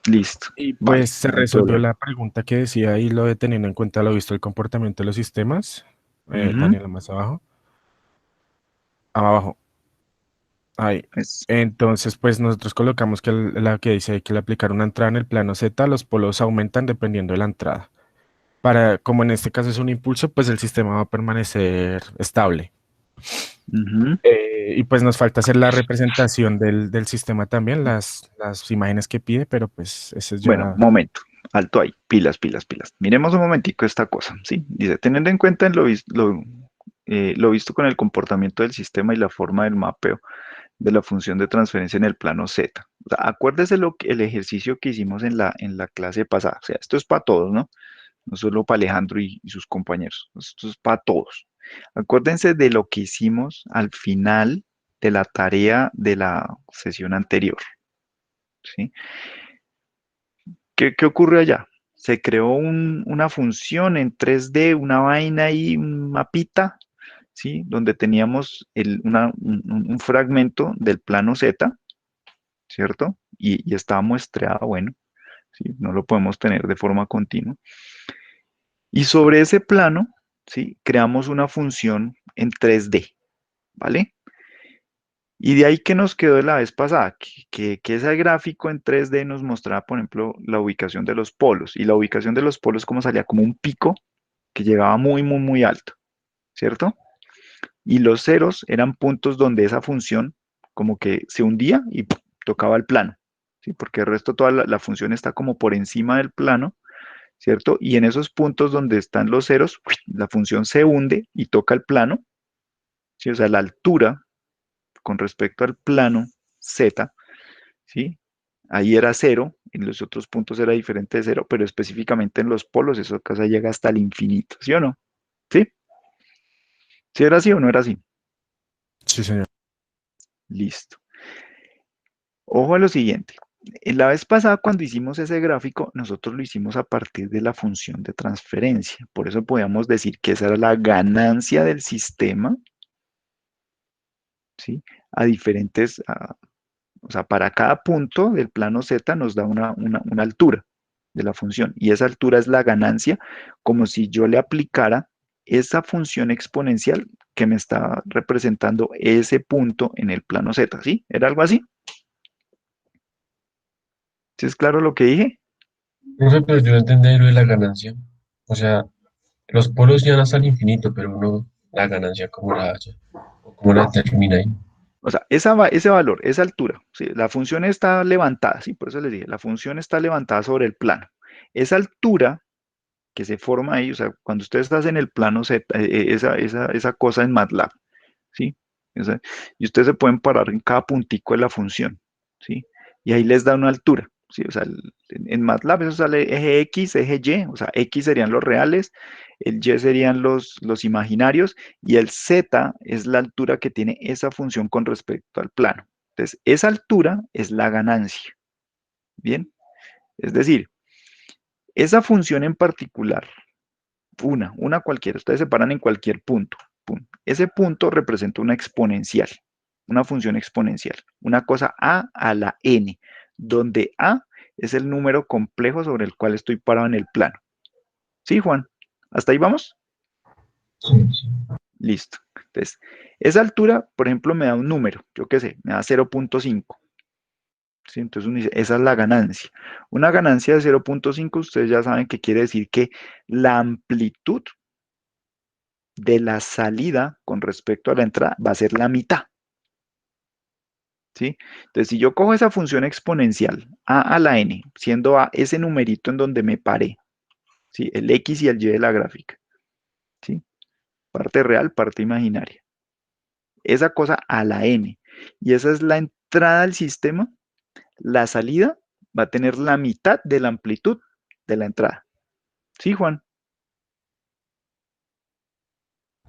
Listo. Y Vale, pues se no hay resolvió problema. la pregunta que decía ahí, lo de teniendo en cuenta lo visto el comportamiento de los sistemas. Ujú. Daniela, más abajo. Abajo. Ahí. Es- Entonces, pues nosotros colocamos que la que dice que al aplicar una entrada en el plano Z, los polos aumentan dependiendo de la entrada. Como en este caso es un impulso, pues el sistema va a permanecer estable. ujú. Y pues nos falta hacer la representación del sistema también, las imágenes que pide, pero pues eso es Bueno, ya. momento. Alto ahí. Pilas, pilas, pilas. Miremos un momentico esta cosa, ¿sí? Dice, teniendo en cuenta lo visto con el comportamiento del sistema y la forma del mapeo de la función de transferencia en el plano Z. O sea, acuérdese el ejercicio que hicimos en la clase pasada. O sea, esto es para todos, ¿no? No solo para Alejandro y sus compañeros. Esto es para todos. Acuérdense de lo que hicimos al final de la tarea de la sesión anterior, ¿sí? ¿Qué ocurre allá? Se creó una función en 3D, una vaina y un mapita, ¿sí? Donde teníamos un fragmento del plano Z, ¿cierto? Y estaba muestreado, bueno, ¿sí? No lo podemos tener de forma continua. Y sobre ese plano, ¿sí? Creamos una función en 3D, ¿vale? Y de ahí que nos quedó de la vez pasada, que ese gráfico en 3D nos mostraba, por ejemplo, la ubicación de los polos. Y la ubicación de los polos como salía como un pico que llegaba muy, muy, muy alto, ¿cierto? Y los ceros eran puntos donde esa función como que se hundía y ¡pum! Tocaba el plano, ¿sí? Porque el resto toda la función está como por encima del plano, ¿cierto? Y en esos puntos donde están los ceros, la función se hunde y toca el plano, ¿sí? O sea, la altura con respecto al plano Z, ¿sí? Ahí era cero, en los otros puntos era diferente de cero, pero específicamente en los polos, eso cosa llega hasta el infinito, ¿sí o no? ¿Sí? ¿Sí era así o no era así? Sí, señor. Listo. Ojo a lo siguiente. En la vez pasada, cuando hicimos ese gráfico, nosotros lo hicimos a partir de la función de transferencia. Por eso podíamos decir que esa era la ganancia del sistema, ¿sí? A diferentes, o sea, para cada punto del plano Z nos da una altura de la función. Y esa altura es la ganancia, como si yo le aplicara esa función exponencial que me está representando ese punto en el plano Z, ¿sí? ¿Era algo así? ¿Sí es claro lo que dije? No sé, pero yo no entendí lo de la ganancia. O sea, los polos llegan hasta el infinito, pero uno, la ganancia, ¿cómo la haya? ¿O cómo la termina ahí? O sea, ese valor, esa altura, ¿sí? La función está levantada, sí, por eso les dije, la función está levantada sobre el plano. Esa altura que se forma ahí, o sea, cuando ustedes están en el plano Z, esa cosa en MATLAB, ¿sí? Y ustedes se pueden parar en cada puntico de la función, ¿sí? Y ahí les da una altura, ¿sí? O sea, en MATLAB eso sale eje X, eje Y, o sea, X serían los reales, el Y serían los imaginarios, y el Z es la altura que tiene esa función con respecto al plano. Entonces, esa altura es la ganancia, ¿bien? Es decir, esa función en particular, una cualquiera, ustedes se paran en cualquier punto. Pum. Ese punto representa una exponencial, una función exponencial, una cosa a la n, donde a es el número complejo sobre el cual estoy parado en el plano. ¿Sí, Juan? ¿Hasta ahí vamos? Sí, sí. Listo. Entonces, esa altura, por ejemplo, me da un número, yo qué sé, me da 0.5. ¿Sí? Entonces uno dice, esa es la ganancia. Una ganancia de 0.5, ustedes ya saben que quiere decir que la amplitud de la salida con respecto a la entrada va a ser la mitad, ¿sí? Entonces, si yo cojo esa función exponencial, a la n, siendo a ese numerito en donde me paré, ¿sí? El x y el y de la gráfica, ¿sí? Parte real, parte imaginaria. Esa cosa a la n. Y esa es la entrada al sistema. La salida va a tener la mitad de la amplitud de la entrada. ¿Sí, Juan?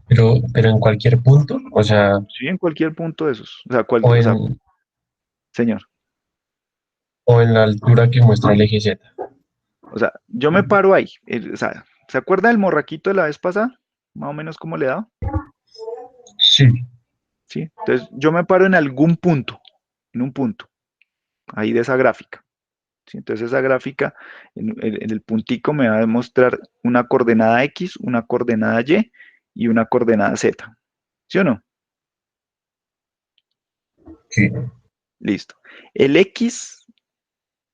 Pero en cualquier punto, o sea, Sí, en cualquier punto de esos. o O sea, en, Señor. O en la altura que muestra el eje Z. O sea, yo me paro ahí. O sea, ¿se acuerda del morraquito de la vez pasada? Más o menos cómo le da. Sí. ¿Sí? Entonces, yo me paro en algún punto, en un punto, ahí de esa gráfica. ¿Sí? Entonces, esa gráfica, en el puntico me va a demostrar una coordenada X, una coordenada y una coordenada Z. ¿Sí o no? Sí. Listo. El X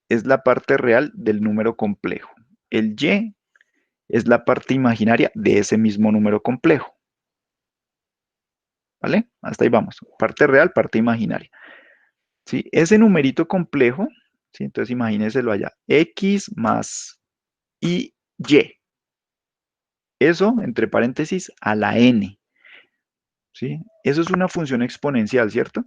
es la parte real del número complejo. El Y es la parte imaginaria de ese mismo número complejo. ¿Vale? Hasta ahí vamos. Parte real, parte imaginaria. ¿Sí? Ese numerito complejo, ¿sí? Entonces imagínenselo allá. X más y. Eso, entre paréntesis, a la n. ¿Sí? Eso es una función exponencial, ¿cierto?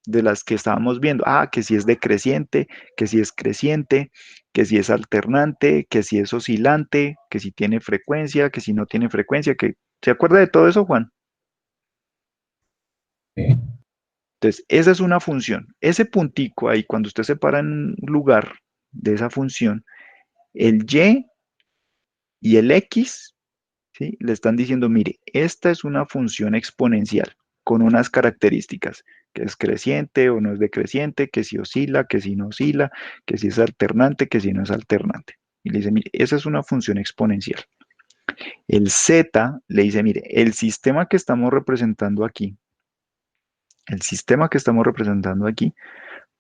De las que estábamos viendo. Ah, que si es decreciente, que si es creciente, que si es alternante, que si es oscilante, que si tiene frecuencia, que si no tiene frecuencia. ¿Se acuerda de todo eso, Juan? Sí. Entonces, esa es una función. Ese puntico ahí, cuando usted se para en un lugar de esa función, el y el x, ¿sí? Le están diciendo, mire, esta es una función exponencial con unas características, que es creciente o no es decreciente, que si oscila, que si no oscila, que si es alternante, que si no es alternante. Y le dice, mire, esa es una función exponencial. El z le dice, mire, el sistema que estamos representando aquí,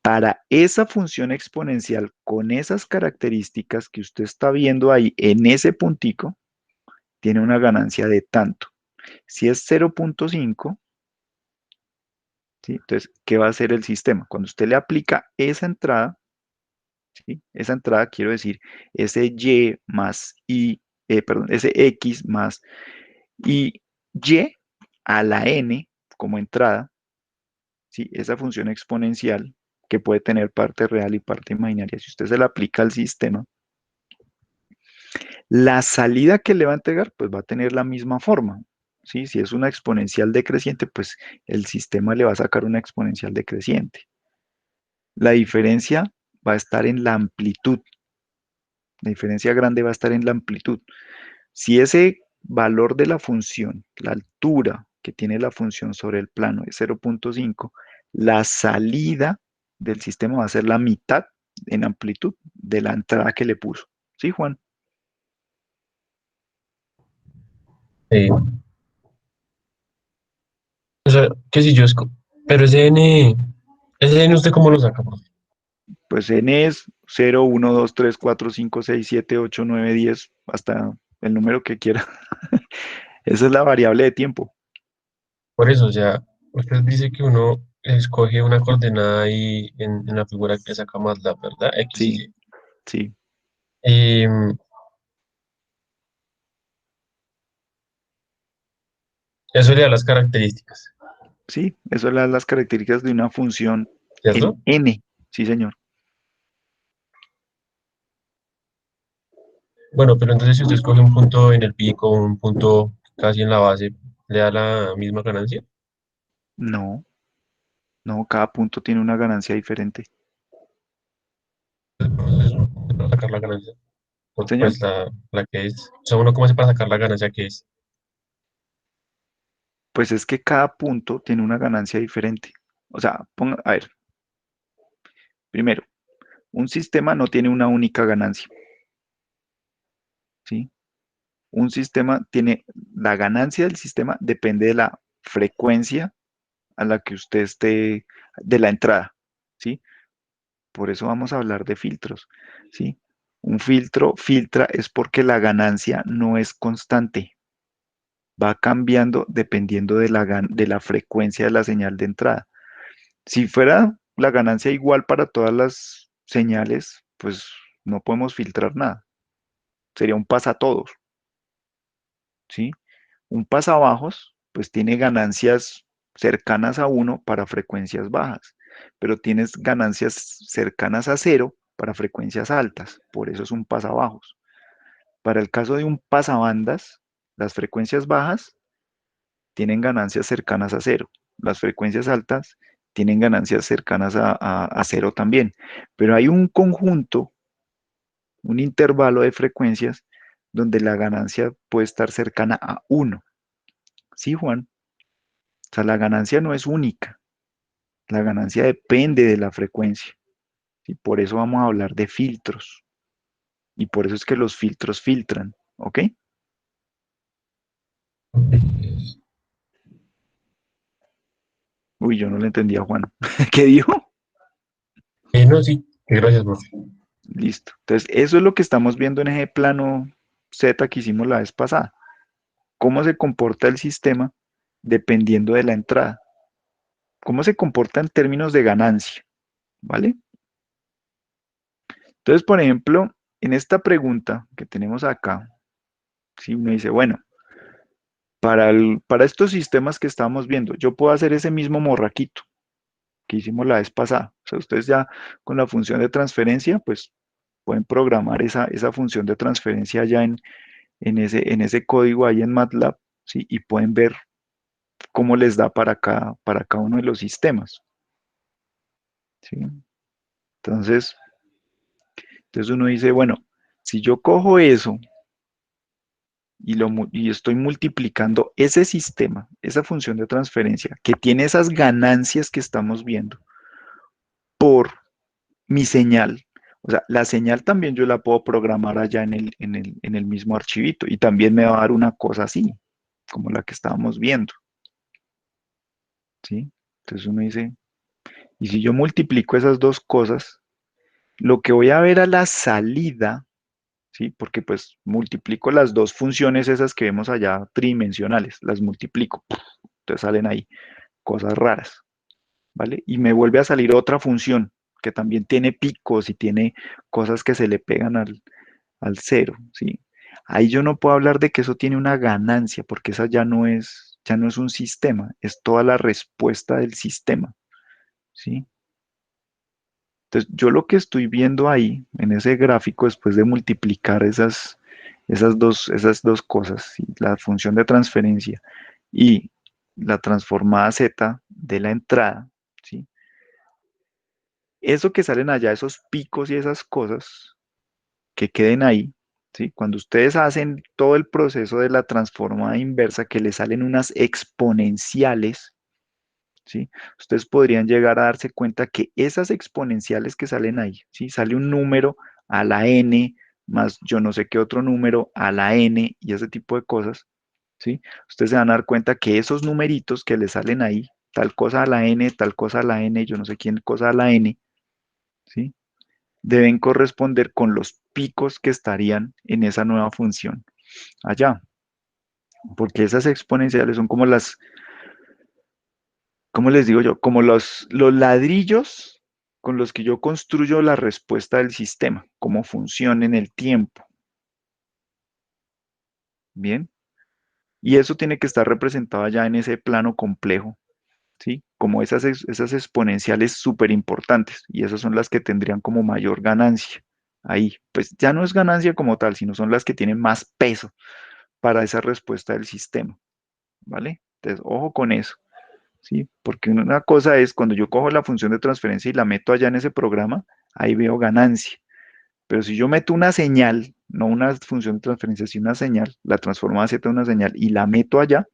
para esa función exponencial con esas características que usted está viendo ahí en ese puntico, tiene una ganancia de tanto. Si es 0.5, ¿sí? Entonces, ¿qué va a hacer el sistema? Cuando usted le aplica esa entrada, ¿sí? Esa entrada quiero decir ese y más perdón, ese x más y a la n como entrada, ¿sí? Esa función exponencial que puede tener parte real y parte imaginaria. Si usted se la aplica al sistema, la salida que le va a entregar, pues va a tener la misma forma. ¿Sí? Si es una exponencial decreciente, pues el sistema le va a sacar una exponencial decreciente. La diferencia va a estar en la amplitud. La diferencia grande va a estar en la amplitud. Si ese valor de la función, la altura que tiene la función sobre el plano es 0.5, la salida del sistema va a ser la mitad en amplitud de la entrada que le puso. ¿Sí, Juan? Sí. O sea, que si yo pero ese N usted cómo lo saca, profe? Pues n es 0, 1, 2, 3, 4, 5, 6, 7, 8, 9, 10, hasta el número que quiera. Esa es la variable de tiempo. Por eso, o sea, usted dice que uno escoge una coordenada y en la figura que saca más la, ¿verdad? X y Sí, Y. sí, Em, Eso le da las características, sí. Eso es las características de una función en ¿cierto? n. Sí, señor. Bueno, pero entonces si usted escoge un punto en el pico, un punto casi en la base, ¿le da la misma ganancia? No, no, cada punto tiene una ganancia diferente. Entonces, para sacar la ganancia, Señor, pues la que es, o sea, uno cómo hace para sacar la ganancia que es. pues es que cada punto tiene una ganancia diferente. O sea, a ver, primero, un sistema no tiene una única ganancia, ¿sí? Un sistema tiene, la ganancia del sistema depende de la frecuencia a la que usted esté, de la entrada, ¿sí? Por eso vamos a hablar de filtros, ¿sí? Un filtro filtra es porque la ganancia no es constante, va cambiando dependiendo de la frecuencia de la señal de entrada. Si fuera la ganancia igual para todas las señales, pues no podemos filtrar nada. Sería un pasatodos, ¿sí? Un pasabajos, pues tiene ganancias cercanas a uno para frecuencias bajas, pero tienes ganancias cercanas a cero para frecuencias altas, por eso es un pasabajos. Para el caso de un pasabandas, las frecuencias bajas tienen ganancias cercanas a cero, las frecuencias altas tienen ganancias cercanas a cero también. Pero hay un conjunto, un intervalo de frecuencias donde la ganancia puede estar cercana a 1. ¿Sí, Juan? O sea, la ganancia no es única. La ganancia depende de la frecuencia. Y por eso vamos a hablar de filtros. Y por eso es que los filtros filtran. ¿Ok? Uy, yo no le entendía a Juan. ¿Qué dijo? No, sí, gracias, profe. Listo. Entonces, eso es lo que estamos viendo en ese plano Z que hicimos la vez pasada. Cómo se comporta el sistema dependiendo de la entrada. Cómo se comporta en términos de ganancia. ¿Vale? Entonces, por ejemplo, en esta pregunta que tenemos acá, si uno dice, bueno, para estos sistemas que estamos viendo, yo puedo hacer ese mismo morraquito que hicimos la vez pasada. O sea, ustedes ya con la función de transferencia, pues pueden programar esa función de transferencia ya en ese código ahí en MATLAB, ¿sí? Y pueden ver cómo les da para cada uno de los sistemas, ¿sí? Entonces, uno dice, bueno, si yo cojo eso y estoy multiplicando ese sistema, esa función de transferencia, que tiene esas ganancias que estamos viendo, por mi señal. O sea, la señal también yo la puedo programar allá en el mismo archivito y también me va a dar una cosa así, como la que estábamos viendo, ¿sí? Entonces uno dice, y si yo multiplico esas dos cosas, lo que voy a ver a la salida, ¿sí? Porque pues multiplico las dos funciones esas que vemos allá tridimensionales, las multiplico, entonces salen ahí cosas raras, ¿vale? Y me vuelve a salir otra función que también tiene picos y tiene cosas que se le pegan al cero, ¿sí? Ahí yo no puedo hablar de que eso tiene una ganancia, porque esa ya no es un sistema, es toda la respuesta del sistema, ¿sí? Entonces, yo lo que estoy viendo ahí, en ese gráfico, después de multiplicar esas dos cosas, ¿sí? La función de transferencia y la transformada z de la entrada, ¿sí? Eso que salen allá, esos picos y esas cosas, que queden ahí, ¿sí? Cuando ustedes hacen todo el proceso de la transformada inversa, que le salen unas exponenciales, ¿sí? Ustedes podrían llegar a darse cuenta que esas exponenciales que salen ahí, ¿sí? Sale un número a la n más yo no sé qué otro número a la n y ese tipo de cosas, ¿sí? Ustedes se van a dar cuenta que esos numeritos que le salen ahí, tal cosa a la n, tal cosa a la n, yo no sé quién cosa a la n, ¿sí? Deben corresponder con los picos que estarían en esa nueva función allá, porque esas exponenciales son como ¿cómo les digo yo? Como los ladrillos con los que yo construyo la respuesta del sistema, cómo funciona en el tiempo. Bien, y eso tiene que estar representado allá en ese plano complejo, ¿sí? Como esas exponenciales súper importantes, y esas son las que tendrían como mayor ganancia. Ahí, pues ya no es ganancia como tal, sino son las que tienen más peso para esa respuesta del sistema, ¿vale? Entonces, ojo con eso, ¿sí? Porque una cosa es cuando yo cojo la función de transferencia y la meto allá en ese programa, ahí veo ganancia. Pero si yo meto una señal, no una función de transferencia, sino una señal, la transformo a Z en una señal y la meto allá,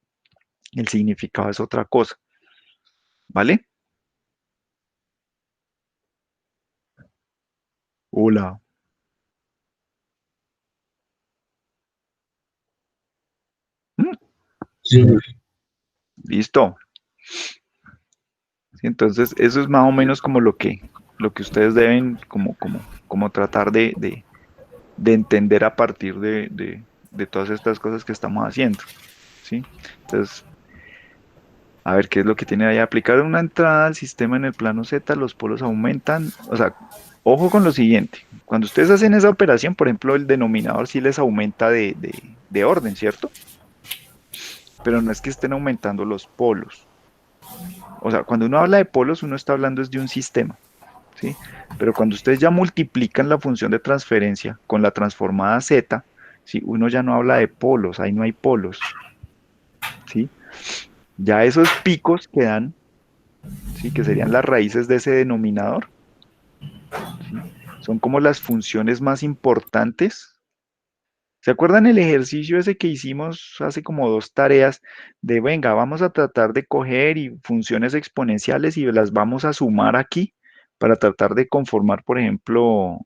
el significado es otra cosa, ¿vale? Hola. Mm, Sí, listo. Sí, entonces, eso es más o menos como lo que ustedes deben como tratar de entender a partir de todas estas cosas que estamos haciendo, ¿sí? Entonces, a ver qué es lo que tiene ahí. Aplicar una entrada al sistema en el plano Z, los polos aumentan. O sea, ojo con lo siguiente. Cuando ustedes hacen esa operación, por ejemplo, el denominador sí les aumenta de orden, ¿cierto? Pero no es que estén aumentando los polos. O sea, cuando uno habla de polos, uno está hablando es de un sistema, ¿sí? Pero cuando ustedes ya multiplican la función de transferencia con la transformada Z, ¿sí? Uno ya no habla de polos, ahí no hay polos, ¿sí? Ya esos picos que dan, ¿sí? Que serían las raíces de ese denominador, ¿sí? Son como las funciones más importantes. ¿Se acuerdan el ejercicio ese que hicimos hace como dos tareas de, venga, vamos a tratar de coger y funciones exponenciales y las vamos a sumar aquí para tratar de conformar, por ejemplo,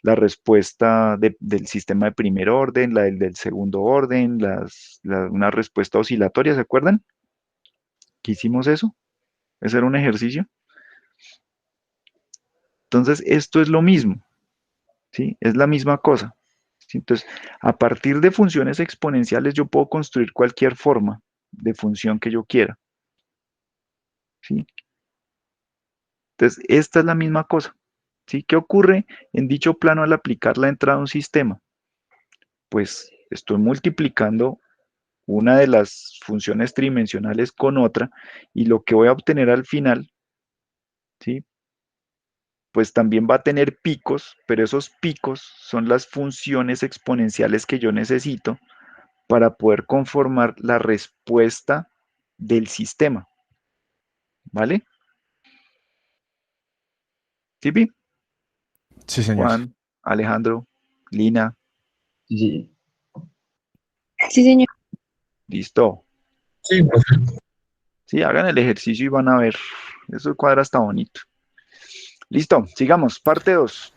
la respuesta del sistema de primer orden, la del segundo orden, una respuesta oscilatoria, ¿se acuerdan? ¿Que hicimos eso? Ese era un ejercicio. Entonces, esto es lo mismo, ¿sí? Es la misma cosa. ¿Sí? Entonces, a partir de funciones exponenciales yo puedo construir cualquier forma de función que yo quiera, ¿sí? Entonces, esta es la misma cosa, ¿sí? ¿Qué ocurre en dicho plano al aplicar la entrada a un sistema? Pues estoy multiplicando una de las funciones tridimensionales con otra y lo que voy a obtener al final, ¿sí? Pues también va a tener picos, pero esos picos son las funciones exponenciales que yo necesito para poder conformar la respuesta del sistema, ¿vale? ¿Sí? Sí, señor. Juan, Alejandro, Lina, Sí, sí, señor. listo. Sí, profe. Sí, hagan el ejercicio y van a ver. Eso cuadra está bonito. Listo, sigamos. Parte 2.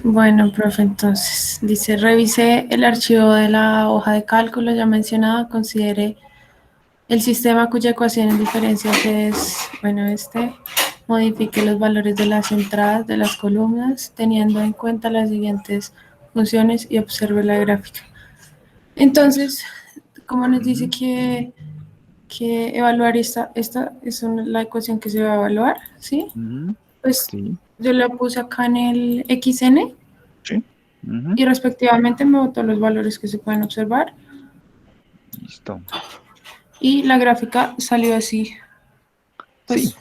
Bueno, profe, entonces dice, revise el archivo de la hoja de cálculo ya mencionada, considere el sistema cuya ecuación en diferencias es, bueno, modifique los valores de las entradas de las columnas teniendo en cuenta las siguientes funciones y observe la gráfica. Entonces, como nos dice que evaluar esta es la ecuación que se va a evaluar, ¿sí? Pues Sí, yo la puse acá en el XN sí. y respectivamente me botó los valores que se pueden observar Listo. y la gráfica salió así. Sí. Pues,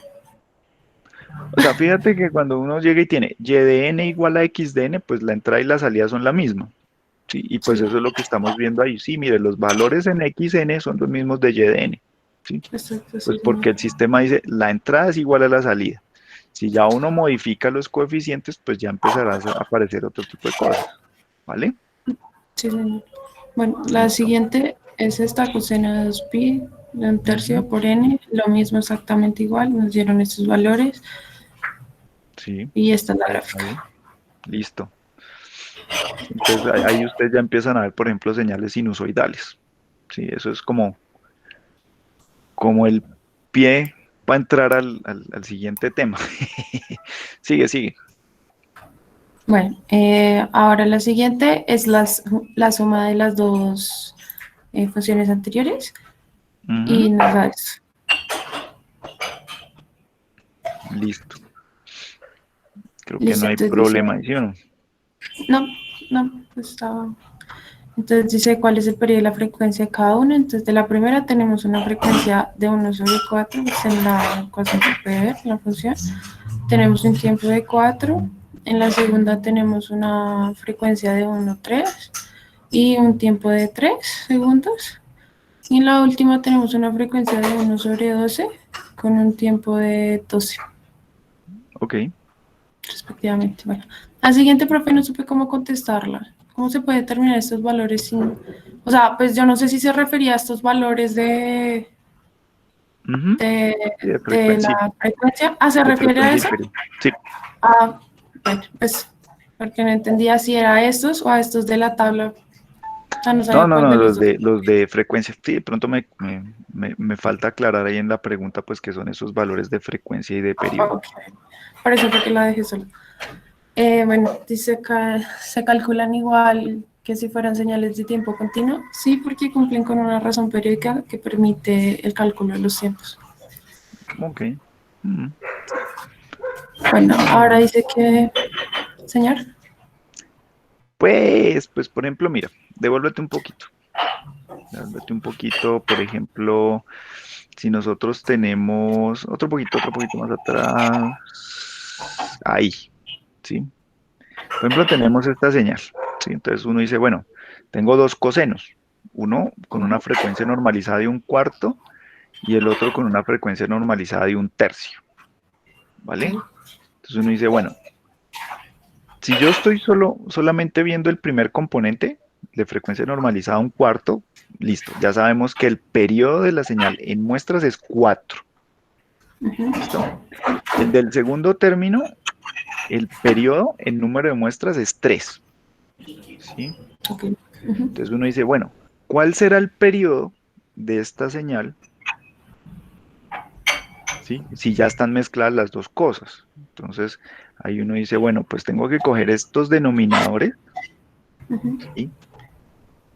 O sea, fíjate que cuando uno llega y tiene y de n igual a x de n, pues la entrada y la salida son la misma. Sí, y pues sí, eso es lo que estamos viendo ahí. Sí, mire, los valores en xn son los mismos de y de n. ¿Sí? exacto, sí, Pues porque el sistema dice la entrada es igual a la salida. Si ya uno modifica los coeficientes, pues ya empezará a aparecer otro tipo de cosas. ¿Vale? sí, señor. Bueno, la Listo. siguiente es esta coseno de 2pi de un tercio Ujú. por n, lo mismo exactamente igual, nos dieron estos valores Sí, y esta es la está bien. gráfica. Listo. Entonces ahí ustedes ya empiezan a ver, por ejemplo, señales sinusoidales. Sí, eso es como el pie para entrar al siguiente tema. Sigue. Bueno, ahora la siguiente es la suma de las dos funciones anteriores y Ujú. nos da eso. Listo. Creo que no Listo, hay entonces problema dice, ahí, ¿sí o no? no, estaba. Entonces dice cuál es el periodo y la frecuencia de cada uno. Entonces de la primera tenemos una frecuencia de 1/4, pues en la ecuación se puede ver, la función. Tenemos un tiempo de 4. En la segunda tenemos una frecuencia de 1/3 y un tiempo de 3 segundos. Y en la última tenemos una frecuencia de 1/12 con un tiempo de 12 Ok. respectivamente. Bueno, la siguiente, profe, no supe cómo contestarla. ¿Cómo se puede determinar estos valores sin... O sea, pues yo no sé si se refería a estos valores Ujú. de, Sí, de de frecuencia, sí, la frecuencia. Ah, ¿se de refiere a frecuencia y eso? periodo. Sí. Ah, bueno, pues porque no entendía si era a estos o a estos de la tabla. O sea, no No, sabía no, cuál no, de los los dos. de frecuencia. Sí, de pronto me falta aclarar ahí en la pregunta, pues, qué son esos valores de frecuencia y de periodo. Ok, por eso fue que la dejé sola. Bueno, dice que se calculan igual que si fueran señales de tiempo continuo. Sí, porque cumplen con una razón periódica que permite el cálculo de los tiempos. Ok. Mm, Bueno, ahora bueno. dice que, señor, Pues, por ejemplo, mira, devuélvete un poquito. Devuélvete un poquito, por ejemplo, si nosotros tenemos otro poquito más atrás. Ahí, ¿sí? Por ejemplo, tenemos esta señal, ¿sí? Entonces uno dice, bueno, tengo dos cosenos, uno con una frecuencia normalizada de 1/4 y el otro con una frecuencia normalizada de 1/3, ¿vale? Entonces uno dice, bueno, si yo estoy solamente viendo el primer componente de frecuencia normalizada 1/4, listo, ya sabemos que el periodo de la señal en muestras es 4, ¿listo? El del segundo término, el periodo en número de muestras es 3, ¿sí? Ok. Entonces uno dice, bueno, ¿cuál será el periodo de esta señal? ¿Sí? Si ya están mezcladas las dos cosas. Entonces, ahí uno dice, bueno, pues tengo que coger estos denominadores, ¿sí?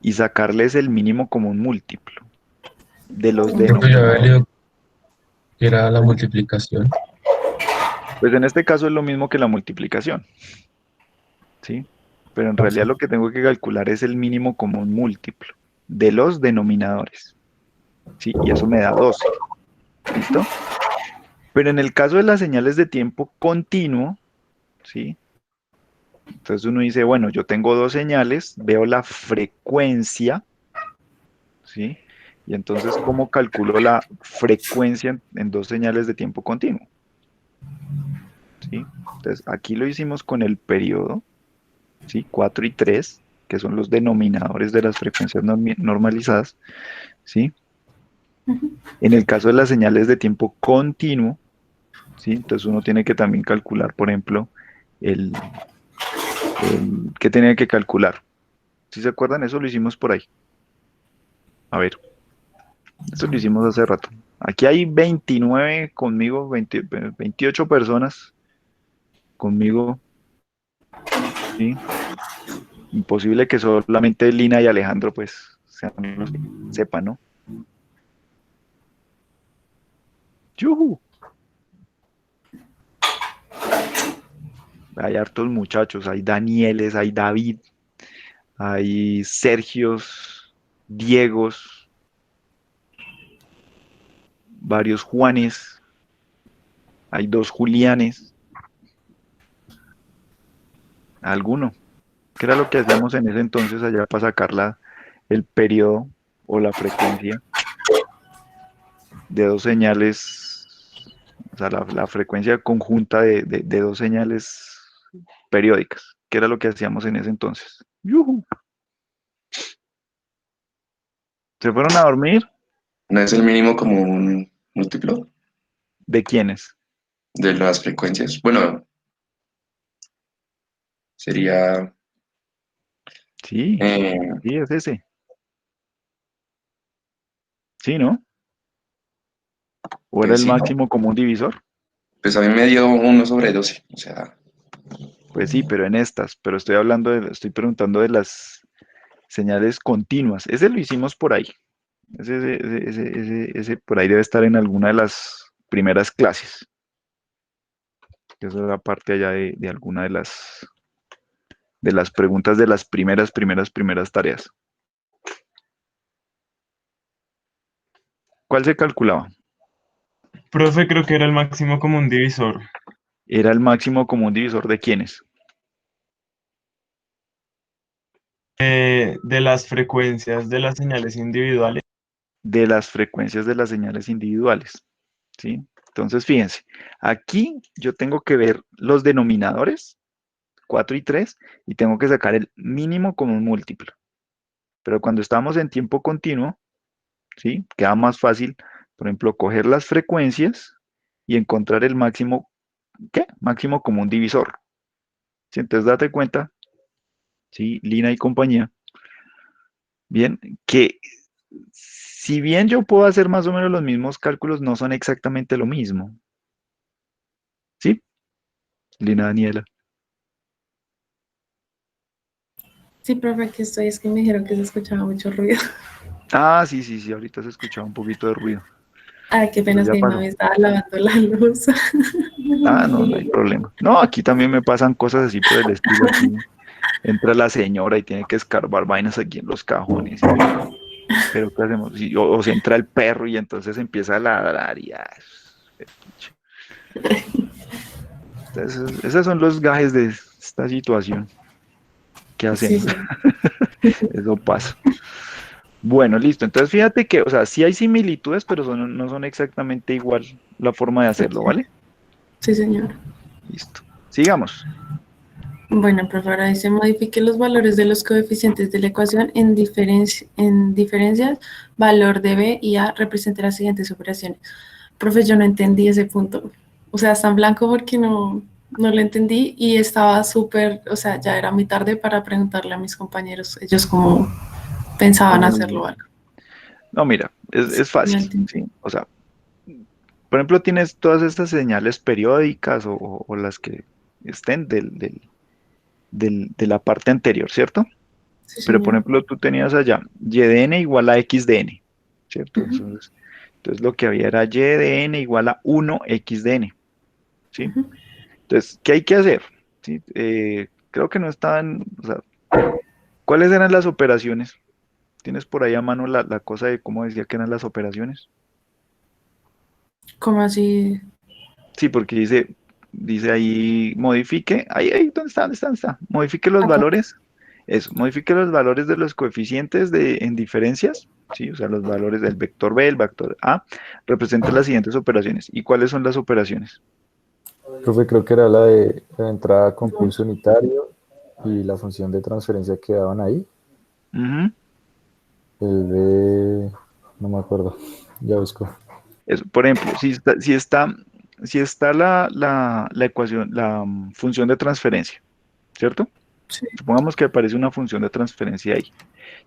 Y sacarles el mínimo común múltiplo de los Creo que yo había denominadores. leído que era la multiplicación. Pues en este caso es lo mismo que la multiplicación, ¿sí? Pero en realidad lo que tengo que calcular es el mínimo común múltiplo de los denominadores, ¿sí? Y eso me da 12, ¿listo? Pero en el caso de las señales de tiempo continuo, ¿sí? Entonces uno dice, bueno, yo tengo dos señales, veo la frecuencia, ¿sí? Y entonces, ¿cómo calculo la frecuencia en dos señales de tiempo continuo? ¿Sí? Entonces, aquí lo hicimos con el periodo, ¿sí? 4 y 3, que son los denominadores de las frecuencias normalizadas, ¿sí? En el caso de las señales de tiempo continuo, ¿sí? Entonces uno tiene que también calcular, por ejemplo, ¿qué tenía que calcular? ¿Sí se acuerdan? Eso lo hicimos por ahí. A ver, eso lo hicimos hace rato. Aquí hay 29 conmigo, 28 personas conmigo, ¿sí? Imposible que solamente Lina y Alejandro, pues, sean los que sepan, ¿no? ¡Yujú! Hay hartos muchachos, hay Danieles, hay David, hay Sergios, Diegos, varios Juanes, hay 2 Julianes, alguno. ¿Qué era lo que hacíamos en ese entonces allá para sacar el periodo o la frecuencia de dos señales, o sea, la frecuencia conjunta de dos señales periódicas? ¿Qué era lo que hacíamos en ese entonces? ¡Yujú! ¿Se fueron a dormir? ¿No es el mínimo común múltiplo ¿De quiénes? de las frecuencias? Bueno, sería Sí, eh, sí, es ese. Sí, ¿no? ¿O era el sí, ¿no? máximo común divisor? Pues a mí me dio 1/12, o sea, Pues sí, pero en estas, pero estoy preguntando de las señales continuas. Ese lo hicimos por ahí. Ese por ahí debe estar en alguna de las primeras clases. Eso era parte allá de alguna de las preguntas de las primeras tareas. ¿Cuál se calculaba? Profe, creo que era el máximo común divisor Era el máximo común divisor de quiénes. de las frecuencias de las señales individuales. De las frecuencias de las señales individuales, ¿sí? Entonces, fíjense, aquí yo tengo que ver los denominadores, 4 y 3, y tengo que sacar el mínimo común múltiplo. Pero cuando estamos en tiempo continuo, ¿sí? Queda más fácil, por ejemplo, coger las frecuencias y encontrar el máximo, ¿qué? Máximo común divisor. ¿Sí? Entonces, date cuenta, ¿sí? Lina y compañía, bien, que si bien yo puedo hacer más o menos los mismos cálculos, no son exactamente lo mismo. ¿Sí? Lina Daniela. Sí, profe, aquí estoy. Es que me dijeron que se escuchaba mucho ruido. Ah, sí, sí, sí, ahorita se escuchaba un poquito de ruido, Ay, qué pero pena, es ya que mi pasó. mami estaba lavando la luz. Ah, no, no hay problema. No, aquí también me pasan cosas así por el estilo. Aquí entra la señora y tiene que escarbar vainas aquí en los cajones. Pero ¿qué hacemos? O se entra el perro y entonces empieza a ladrar y pucha. Entonces, esos son los gajes de esta situación. ¿Qué Sí, hacemos? sí. Eso pasa. Bueno, listo. Entonces fíjate que, o sea, sí hay similitudes, pero no son exactamente igual la forma de hacerlo, Ok. ¿vale? Sí, señor. Listo. Sigamos. Bueno, profe, ahora dice modifique los valores de los coeficientes de la ecuación en diferencias, valor de B y A representa las siguientes operaciones. Profe, yo no entendí ese punto. O sea, está en blanco porque no lo entendí y estaba súper, o sea, ya era muy tarde para preguntarle a mis compañeros, ellos cómo pensaban hacerlo o algo. No, mira, es No fácil, entendí. ¿sí? O sea, por ejemplo, tienes todas estas señales periódicas o las que estén de la parte anterior, ¿cierto? Sí, Pero, por señor. ejemplo, tú tenías allá y de n igual a x de n, ¿cierto? Ujú, Entonces lo que había era y de n igual a 1x de n, ¿sí? ujú. Entonces, ¿qué hay que hacer? ¿Sí? Creo que no estaban, o sea, ¿cuáles eran las operaciones? ¿Tienes por ahí a mano la cosa de cómo decía que eran las operaciones? ¿Cómo así? Sí, porque dice ahí, modifique, ahí, ¿dónde está? Modifique los Acá. valores, eso, modifique los valores de los coeficientes en diferencias, sí, o sea, los valores del vector B, el vector A, representa las siguientes operaciones. ¿Y cuáles son las operaciones? Profe, creo que era la de la entrada con No. pulso unitario y la función de transferencia que daban ahí. Ujú, El de... no me acuerdo, ya busco. eso, por ejemplo, si está la ecuación, función de transferencia, ¿cierto? Sí. Supongamos que aparece una función de transferencia ahí.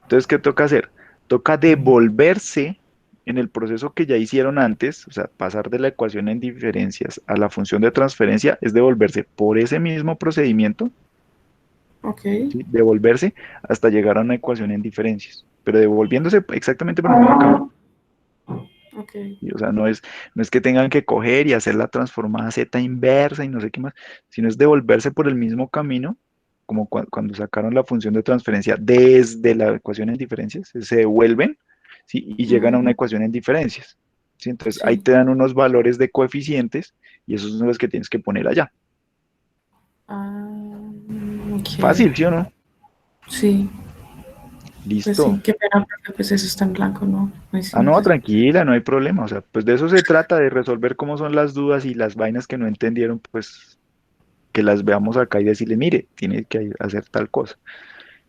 Entonces, ¿qué toca hacer? Toca devolverse en el proceso que ya hicieron antes, o sea, pasar de la ecuación en diferencias a la función de transferencia, es devolverse por ese mismo procedimiento, Ok, ¿sí? Devolverse hasta llegar a una ecuación en diferencias, pero devolviéndose exactamente por el mismo camino. ok. Y, o sea, no es que tengan que coger y hacer la transformada z inversa y no sé qué más, sino es devolverse por el mismo camino, como cuando sacaron la función de transferencia desde la ecuación en diferencias, se devuelven, ¿sí? Y llegan a una Ujú, ecuación en diferencias, ¿sí? Entonces ahí sí. te dan unos valores de coeficientes y esos son los que tienes que poner allá. Ah, ok. Fácil, ¿sí o no? Sí, pues Listo. sí, qué pena, porque pues eso está en blanco, ¿no? Muy Ah, no, simple. tranquila, no hay problema. O sea, pues de eso se trata, de resolver cómo son las dudas y las vainas que no entendieron, pues que las veamos acá y decirle, mire, tiene que hacer tal cosa,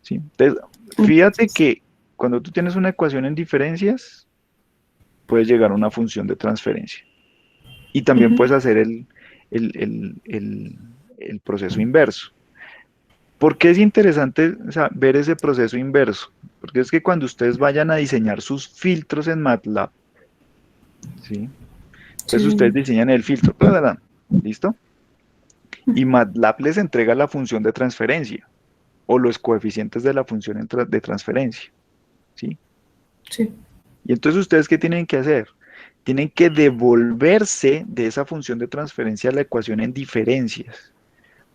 ¿sí? Entonces, fíjate Entonces, que cuando tú tienes una ecuación en diferencias, puedes llegar a una función de transferencia. Y también ujú, puedes hacer el proceso inverso. ¿Por qué es interesante, o sea, ver ese proceso inverso? Porque es que cuando ustedes vayan a diseñar sus filtros en MATLAB, ¿sí? sí, Entonces ustedes señor. diseñan el filtro, ¡tararán! ¿Listo? Y MATLAB les entrega la función de transferencia o los coeficientes de la función de transferencia, ¿sí? Sí. Y entonces ustedes, ¿qué tienen que hacer? Tienen que devolverse de esa función de transferencia a la ecuación en diferencias,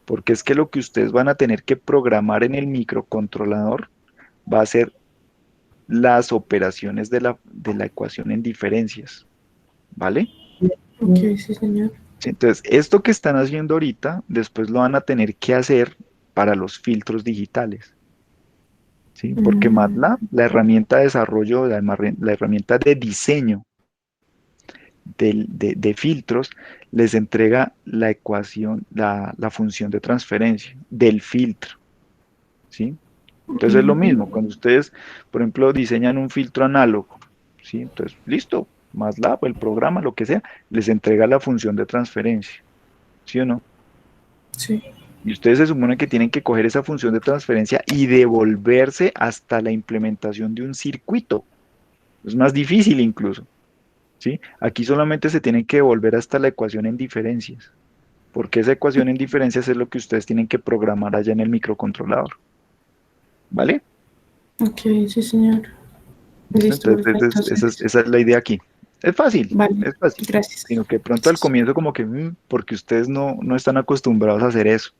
porque es que lo que ustedes van a tener que programar en el microcontrolador va a ser las operaciones de la ecuación en diferencias, ¿vale? Ok, sí, señor. Sí, entonces, esto que están haciendo ahorita, después lo van a tener que hacer para los filtros digitales. ¿Sí? Porque Mm, MATLAB, la herramienta de desarrollo, la herramienta de diseño de filtros, les entrega la ecuación, la función de transferencia del filtro, ¿sí? Entonces es lo mismo, mm, cuando ustedes, por ejemplo, diseñan un filtro análogo, ¿sí? Entonces, listo, MATLAB, el programa, lo que sea, les entrega la función de transferencia, ¿sí o no? sí. Y ustedes se supone que tienen que coger esa función de transferencia y devolverse hasta la implementación de un circuito. Es más difícil incluso, ¿sí? Aquí solamente se tienen que devolver hasta la ecuación en diferencias, porque esa ecuación en diferencias es lo que ustedes tienen que programar allá en el microcontrolador, ¿vale? Ok, sí, señor. ¿Listo? Listo, Entonces, perfecto. esa es la idea aquí. Vale, Es fácil, gracias. sino que pronto al comienzo como que, porque ustedes no están acostumbrados a hacer eso,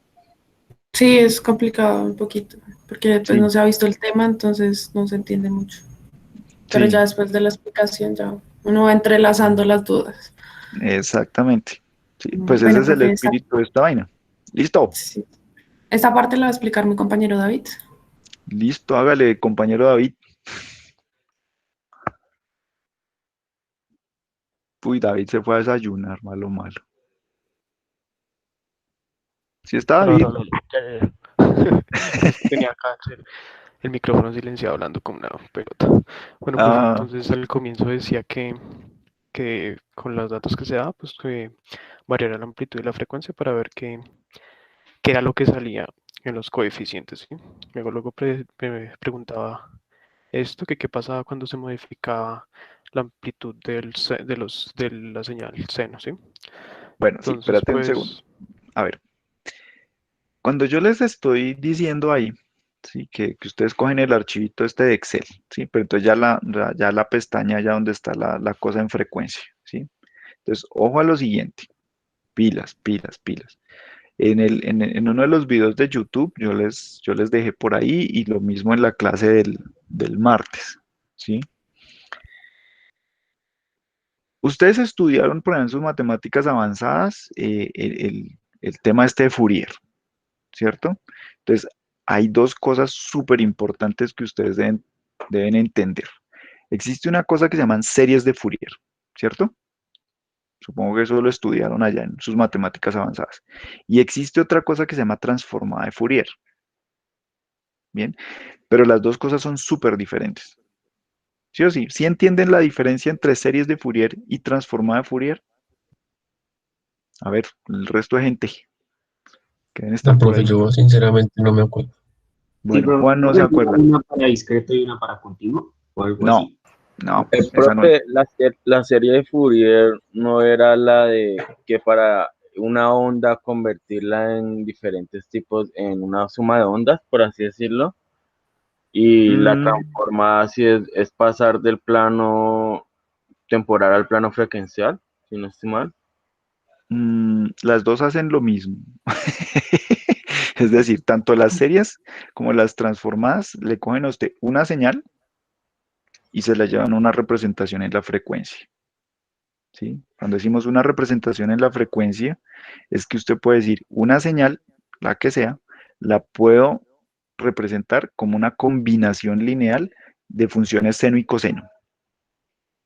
Sí, es complicado un poquito, porque pues no ¿sí? se ha visto el tema, entonces no se entiende mucho. Pero ya Sí, después de la explicación ya uno va entrelazando las dudas. exactamente. Sí, pues ese Bueno, es el profe, espíritu de esta vaina. Listo, sí. Esta parte la va a explicar mi compañero David. listo, hágale, compañero David. Uy, David se fue a desayunar, malo, malo. ¿Sí está No, David? no, no, ya. Es que tenía acá el micrófono silenciado hablando con una pelota. Bueno, profe, Ah, entonces al comienzo decía que con los datos que se da, pues que variara la amplitud y la frecuencia para ver qué era lo que salía en los coeficientes, ¿sí? Me preguntaba esto, que qué pasaba cuando se modificaba la amplitud de la señal seno, ¿sí? bueno, sí, Entonces, espérate un segundo. pues, A ver, cuando yo les estoy diciendo ahí, sí, que ustedes cogen el archivito este de Excel, sí, pero entonces ya la pestaña ya donde está la cosa en frecuencia, sí. Entonces, ojo a lo siguiente, pilas, pilas, pilas. En uno de los videos de YouTube yo les dejé por ahí y lo mismo en la clase del martes, ¿sí? Ustedes estudiaron, por ejemplo, en sus matemáticas avanzadas, el tema este de Fourier, ¿cierto? Entonces, hay dos cosas súper importantes que ustedes deben entender. Existe una cosa que se llaman series de Fourier, ¿cierto? Supongo que eso lo estudiaron allá en sus matemáticas avanzadas. Y existe otra cosa que se llama transformada de Fourier, ¿bien? Pero las dos cosas son súper diferentes. ¿Sí o sí? ¿Sí entienden la diferencia entre series de Fourier y transformada de Fourier? A ver, el resto de gente que deben No, estar por profe, ahí. yo sinceramente no me acuerdo. Sí, Bueno, pero Juan no creo se que tiene acuerda. una para discreto y una para continuo, o algo No, así. no, esa no. Profe, la serie de Fourier no era la de que para una onda convertirla en diferentes tipos, en una suma de ondas, por así decirlo, y la Mm, transformada si es pasar del plano temporal al plano frecuencial, si no estoy mal. las dos hacen lo mismo. Es decir, tanto las series como las transformadas le cogen a usted una señal y se la llevan a una representación en la frecuencia. ¿Sí? Cuando decimos una representación en la frecuencia, es que usted puede decir una señal, la que sea, la puedo representar como una combinación lineal de funciones seno y coseno.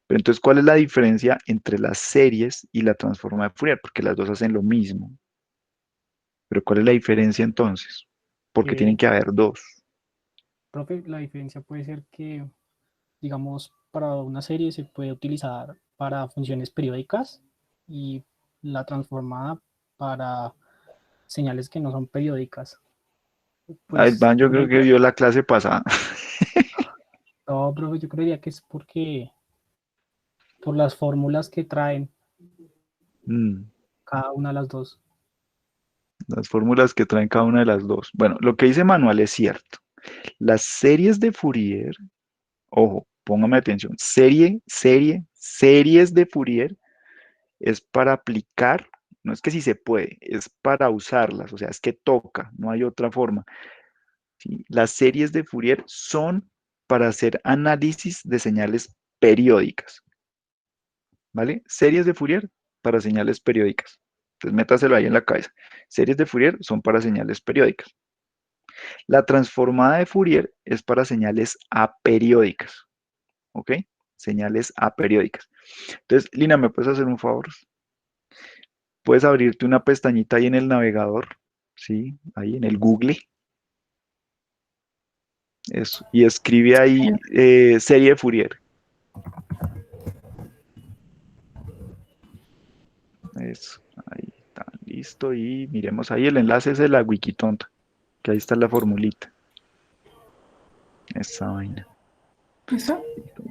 Pero entonces, ¿cuál es la diferencia entre las series y la transforma de Fourier? Porque las dos hacen lo mismo. Pero ¿cuál es la diferencia entonces? Porque tienen Que, que haber dos. profe, la diferencia puede ser que, digamos, para una serie se puede utilizar para funciones periódicas y la transformada para señales que no son periódicas. Ah, Pues, Van, yo por creo que ejemplo, vio la clase pasada. no, profe, yo creería que es porque por las fórmulas que traen Mm, cada una de las dos. las fórmulas que traen cada una de las dos. Bueno, lo que dice Manuel es cierto. Las series de Fourier, ojo, póngame atención, series de Fourier es para aplicar, no es que si se puede, es para usarlas, o sea, es que toca, no hay otra forma. ¿Sí? Las series de Fourier son para hacer análisis de señales periódicas, ¿vale? Series de Fourier para señales periódicas. Entonces métaselo ahí en la cabeza. Series de Fourier son para señales periódicas. La transformada de Fourier es para señales aperiódicas, ¿ok? Señales aperiódicas. Entonces, Lina, ¿me puedes hacer un favor? Puedes abrirte una pestañita ahí en el navegador, ¿sí? Ahí en el Google, eso, y escribe ahí serie de Fourier. Eso, ahí está, listo. Y miremos ahí el enlace es de la Wikitonta, que ahí está la formulita. Esa vaina. ¿Eso?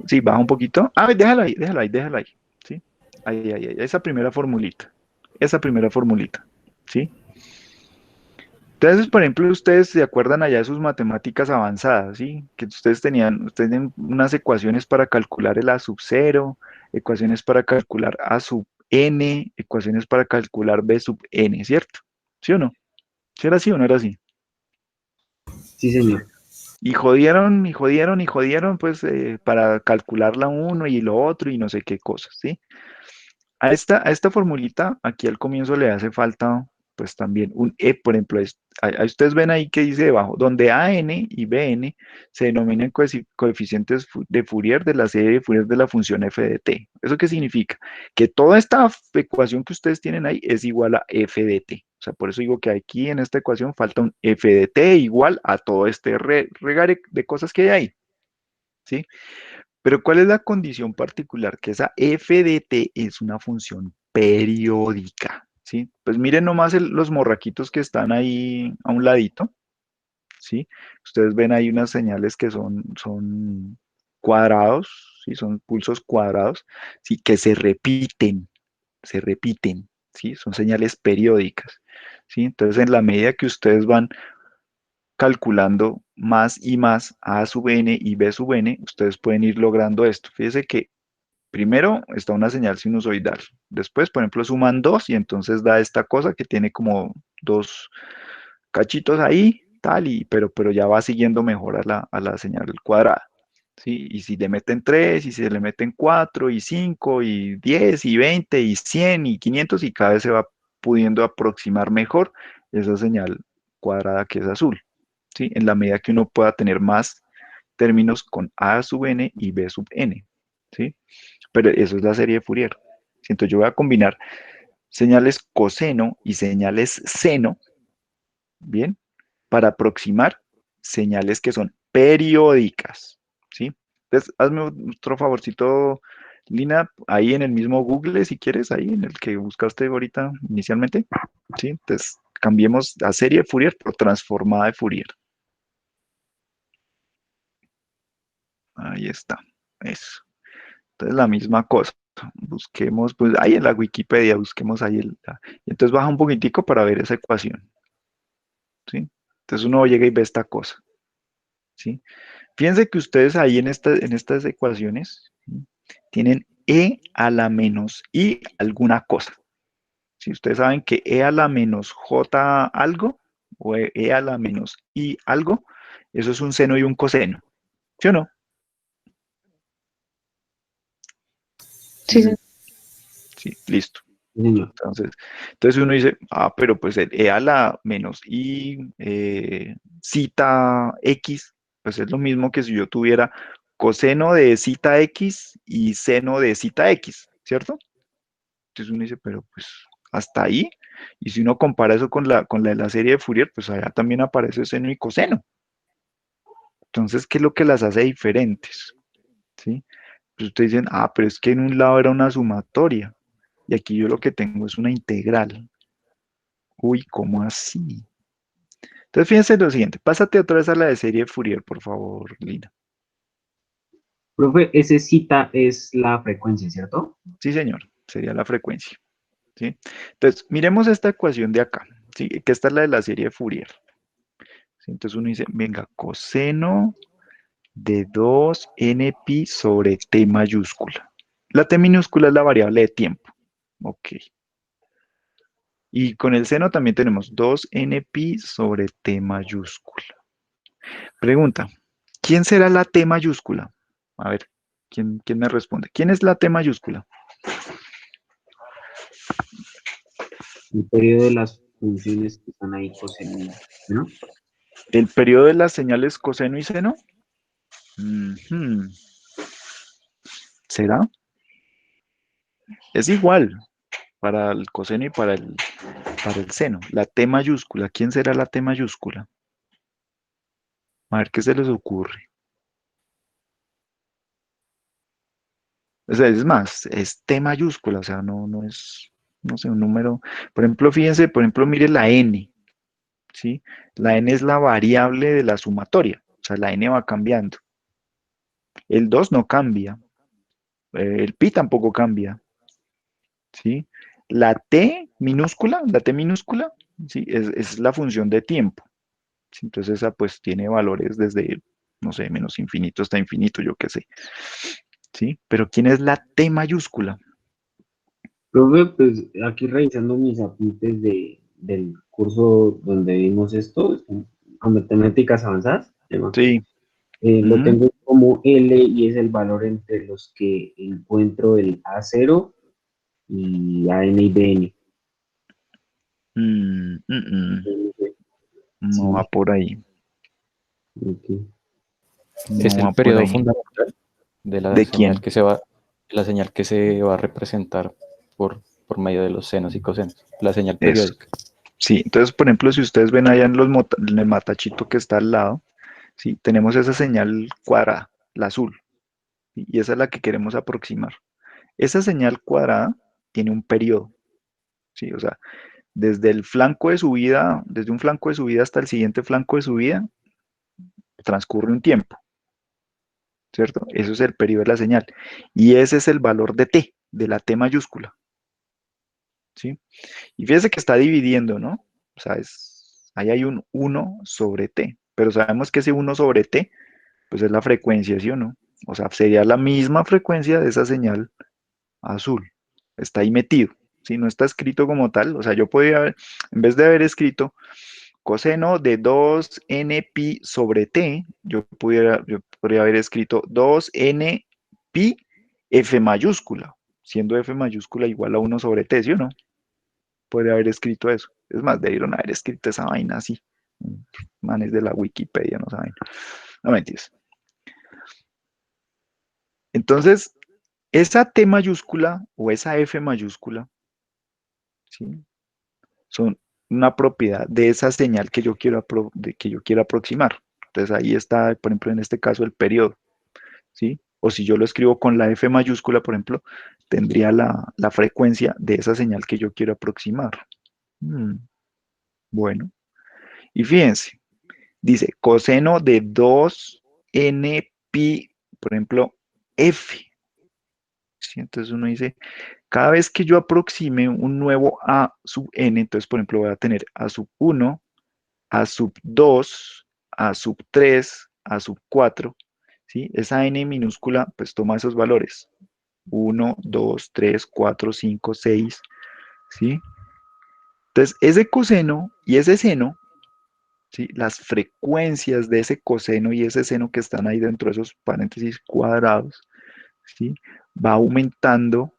Sí, baja un poquito. Ah, déjalo ahí, déjalo ahí, déjalo ahí. ¿Sí? Ahí, esa primera formulita. Esa primera formulita. ¿Sí? Entonces, por ejemplo, ustedes se acuerdan allá de sus matemáticas avanzadas, ¿sí? Que ustedes tenían unas ecuaciones para calcular el A sub cero, ecuaciones para calcular A sub n, ecuaciones para calcular B sub n, ¿cierto? ¿Sí o no? ¿Sí era así o no era así? Sí, señor. Y jodieron, y jodieron, y jodieron, pues, para calcular la uno y lo otro y no sé qué cosas, ¿sí? A esta formulita, aquí al comienzo le hace falta pues también un por ejemplo, ahí ustedes ven ahí que dice debajo, donde AN y BN se denominan coeficientes de Fourier de la serie de Fourier de la función f de t. ¿Eso qué significa? Que toda esta ecuación que ustedes tienen ahí es igual a f de t. O sea, por eso digo que aquí en esta ecuación falta un f de t igual a todo este regare de cosas que hay ahí. ¿Sí? Pero ¿cuál es la condición particular? Que esa f de t es una función periódica, ¿sí? Pues miren nomás los morraquitos que están ahí a un ladito, ¿sí? Ustedes ven ahí unas señales que son cuadrados, ¿sí? Son pulsos cuadrados, ¿sí? Que se repiten, ¿sí? Son señales periódicas, ¿sí? Entonces, en la medida que ustedes van calculando más y más a sub n y b sub n, ustedes pueden ir logrando esto. Fíjense que primero está una señal sinusoidal. Después, por ejemplo, suman 2 y entonces da esta cosa que tiene como dos cachitos ahí, tal, pero ya va siguiendo mejor a la señal cuadrada. ¿Sí? Y si le meten 3 y si le meten 4 y 5 y 10 y 20 y 100 y 500 y cada vez se va pudiendo aproximar mejor esa señal cuadrada que es azul. ¿Sí? En la medida que uno pueda tener más términos con a sub n y b sub n. ¿Sí? Pero eso es la serie de Fourier. ¿Sí? Entonces yo voy a combinar señales coseno y señales seno, ¿bien? Para aproximar señales que son periódicas, ¿sí? Entonces, hazme otro favorcito, Lina, ahí en el mismo Google, si quieres, ahí en el que buscaste ahorita inicialmente, ¿sí? Entonces, cambiemos la serie de Fourier por transformada de Fourier. Ahí está, eso. Entonces, la misma cosa. Busquemos, pues ahí en la Wikipedia, busquemos ahí y entonces baja un poquitico para ver esa ecuación, ¿sí? Entonces uno llega y ve esta cosa, ¿sí? Fíjense que ustedes ahí en estas ecuaciones, ¿sí? Tienen e a la menos i alguna cosa. Si ustedes saben que e a la menos j algo, o e a la menos i algo, eso es un seno y un coseno, ¿sí o no? Sí, señor. Sí, listo. Sí, señor. Entonces uno dice, pero pues el e a la menos i zeta x, pues es lo mismo que si yo tuviera coseno de zeta x y seno de zeta x, ¿cierto? Entonces uno dice, pero pues hasta ahí, y si uno compara eso con la de la serie de Fourier, pues allá también aparece seno y coseno. Entonces, ¿qué es lo que las hace diferentes? ¿Sí? Pues ustedes dicen, pero es que en un lado era una sumatoria, y aquí yo lo que tengo es una integral. Uy, ¿cómo así? Entonces, fíjense lo siguiente. Pásate otra vez a la de serie de Fourier, por favor, Lina. Profe, ese cita es la frecuencia, ¿cierto? Sí, señor. Sería la frecuencia. ¿Sí? Entonces, miremos esta ecuación de acá. ¿Sí? Que esta es la de la serie de Fourier. ¿Sí? Entonces uno dice, venga, coseno de 2npi sobre t mayúscula. La t minúscula es la variable de tiempo. Ok. Y con el seno también tenemos 2npi sobre t mayúscula. Pregunta, ¿quién será la T mayúscula? A ver, ¿quién me responde? ¿Quién es la T mayúscula? El periodo de las funciones que están ahí coseno, ¿no? ¿El periodo de las señales coseno y seno? Ujú. ¿Será? Es igual para el coseno y para el seno. La T mayúscula, ¿quién será la T mayúscula? A ver qué se les ocurre. O sea, es más, es T mayúscula, o sea, no es, no sé, un número. Por ejemplo, fíjense, por ejemplo, mire la N, ¿sí? La N es la variable de la sumatoria, o sea, la N va cambiando. El 2 no cambia, el pi tampoco cambia, ¿sí? La T minúscula, ¿sí? Es la función de tiempo, ¿sí? Entonces esa pues tiene valores desde, no sé, menos infinito hasta infinito, yo qué sé, ¿sí? Pero ¿quién es la T mayúscula? Profe, pues aquí revisando mis apuntes del curso donde vimos esto, con matemáticas avanzadas, Sí. Lo tengo como L y es el valor entre los que encuentro el A0 y AN y BN. No va por ahí. Es No el va por periodo ahí. fundamental de la ¿De señal quién? que se va, la señal que se va a representar por medio de los senos y cosenos, la señal Eso. periódica. Sí, entonces, por ejemplo, si ustedes ven allá en el matachito que está al lado, sí, tenemos esa señal cuadrada, la azul, y esa es la que queremos aproximar. Esa señal cuadrada tiene un periodo, ¿sí? O sea, desde el flanco de subida, desde un flanco de subida hasta el siguiente flanco de subida, transcurre un tiempo, ¿cierto? Eso es el periodo de la señal. Y ese es el valor de t, de la t mayúscula, ¿sí? Y fíjese que está dividiendo, ¿no? O sea, ahí hay un 1 sobre t, pero sabemos que ese 1 sobre t, pues es la frecuencia, ¿sí o no? O sea, sería la misma frecuencia de esa señal azul. Está ahí metido, ¿sí? No está escrito como tal. O sea, yo podría haber, en vez de haber escrito coseno de 2n pi sobre t, yo podría haber escrito 2n pi f mayúscula, siendo f mayúscula igual a 1 sobre t, ¿sí o no? Podría haber escrito eso. Es más, debieron haber escrito esa vaina así. Manes de la Wikipedia, no saben. No mentiras. Entonces, esa T mayúscula o esa F mayúscula, ¿sí? Son una propiedad de esa señal que yo quiero aproximar. Entonces ahí está, por ejemplo, en este caso el periodo, ¿sí? O si yo lo escribo con la F mayúscula, por ejemplo, tendría la frecuencia de esa señal que yo quiero aproximar. Bueno, y fíjense, dice coseno de 2n pi, por ejemplo, f. ¿Sí? Entonces uno dice, cada vez que yo aproxime un nuevo a sub n, entonces por ejemplo voy a tener a sub 1, a sub 2, a sub 3, a sub 4, ¿sí? Esa n minúscula pues toma esos valores, 1, 2, 3, 4, 5, 6, ¿sí? Entonces ese coseno y ese seno, ¿sí? Las frecuencias de ese coseno y ese seno que están ahí dentro de esos paréntesis cuadrados, ¿sí? Va aumentando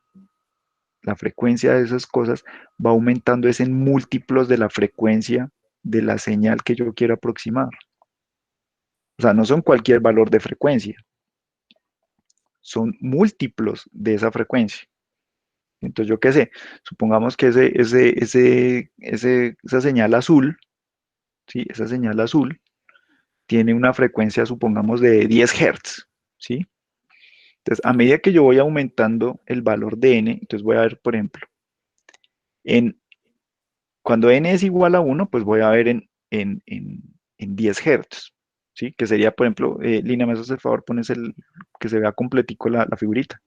la frecuencia de esas cosas, va aumentando es en múltiplos de la frecuencia de la señal que yo quiero aproximar. O sea, no son cualquier valor de frecuencia, son múltiplos de esa frecuencia. Entonces, yo qué sé, supongamos que esa señal azul, ¿sí? Esa señal azul tiene una frecuencia, supongamos, de 10 Hz, ¿sí? Entonces, a medida que yo voy aumentando el valor de n, entonces voy a ver, por ejemplo, cuando n es igual a 1, pues voy a ver en 10 Hz, ¿sí? Que sería, por ejemplo, Lina, me haces el favor, pones que se vea completico la figurita.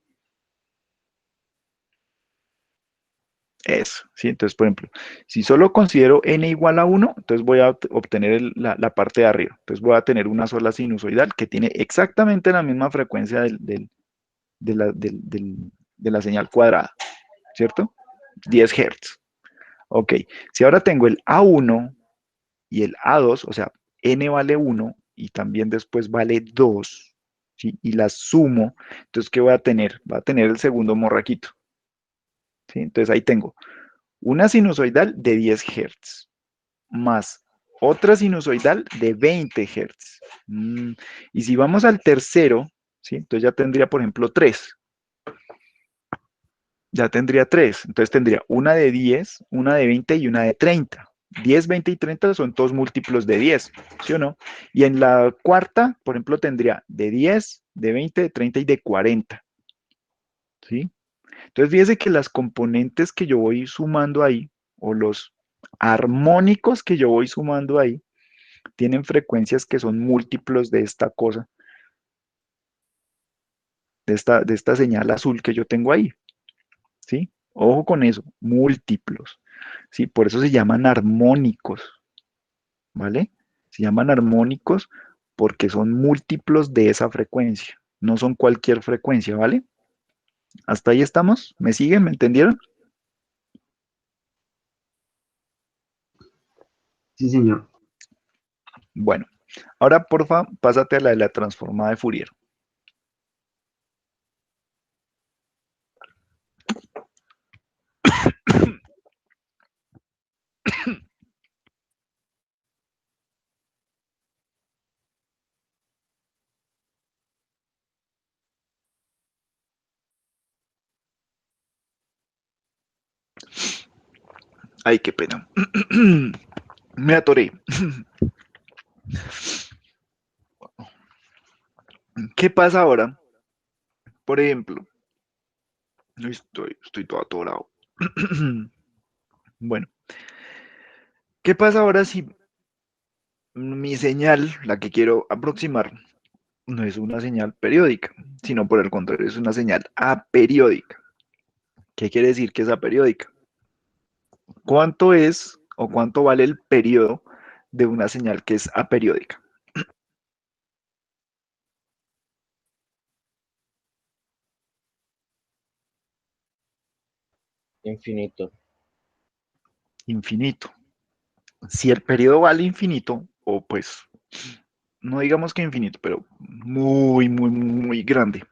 Eso, ¿sí? Entonces, por ejemplo, si solo considero n igual a 1, entonces voy a obtener la parte de arriba. Entonces voy a tener una sola sinusoidal que tiene exactamente la misma frecuencia de la señal cuadrada, ¿cierto? 10 Hz. Ok, si ahora tengo el A1 y el A2, o sea, n vale 1 y también después vale 2, ¿sí? Y las sumo, entonces, ¿qué voy a tener? Va a tener el segundo morraquito, ¿sí? Entonces ahí tengo una sinusoidal de 10 Hz más otra sinusoidal de 20 Hz. Y si vamos al tercero, ¿sí? Entonces ya tendría, por ejemplo, 3. Ya tendría 3. Entonces tendría una de 10, una de 20 y una de 30. 10, 20 y 30 son todos múltiplos de 10, ¿sí o no? Y en la cuarta, por ejemplo, tendría de 10, de 20, de 30 y de 40, ¿sí? Entonces fíjese que las componentes que yo voy sumando ahí, o los armónicos que yo voy sumando ahí, tienen frecuencias que son múltiplos de esta cosa, de esta señal azul que yo tengo ahí, ¿sí? Ojo con eso, múltiplos, ¿sí? Por eso se llaman armónicos, ¿vale? Se llaman armónicos porque son múltiplos de esa frecuencia, no son cualquier frecuencia, ¿vale? ¿Hasta ahí estamos? ¿Me siguen? ¿Me entendieron? Sí, señor. Bueno, ahora porfa, pásate a la de la transformada de Fourier. Ay, qué pena. Me atoré. ¿Qué pasa ahora? Por ejemplo, estoy todo atorado. Bueno, ¿qué pasa ahora si mi señal, la que quiero aproximar, no es una señal periódica, sino por el contrario, es una señal aperiódica? ¿Qué quiere decir que es aperiódica? ¿Cuánto es o cuánto vale el periodo de una señal que es aperiódica? Infinito. Infinito. Si el periodo vale infinito, o pues, no digamos que infinito, pero muy, muy, muy grande,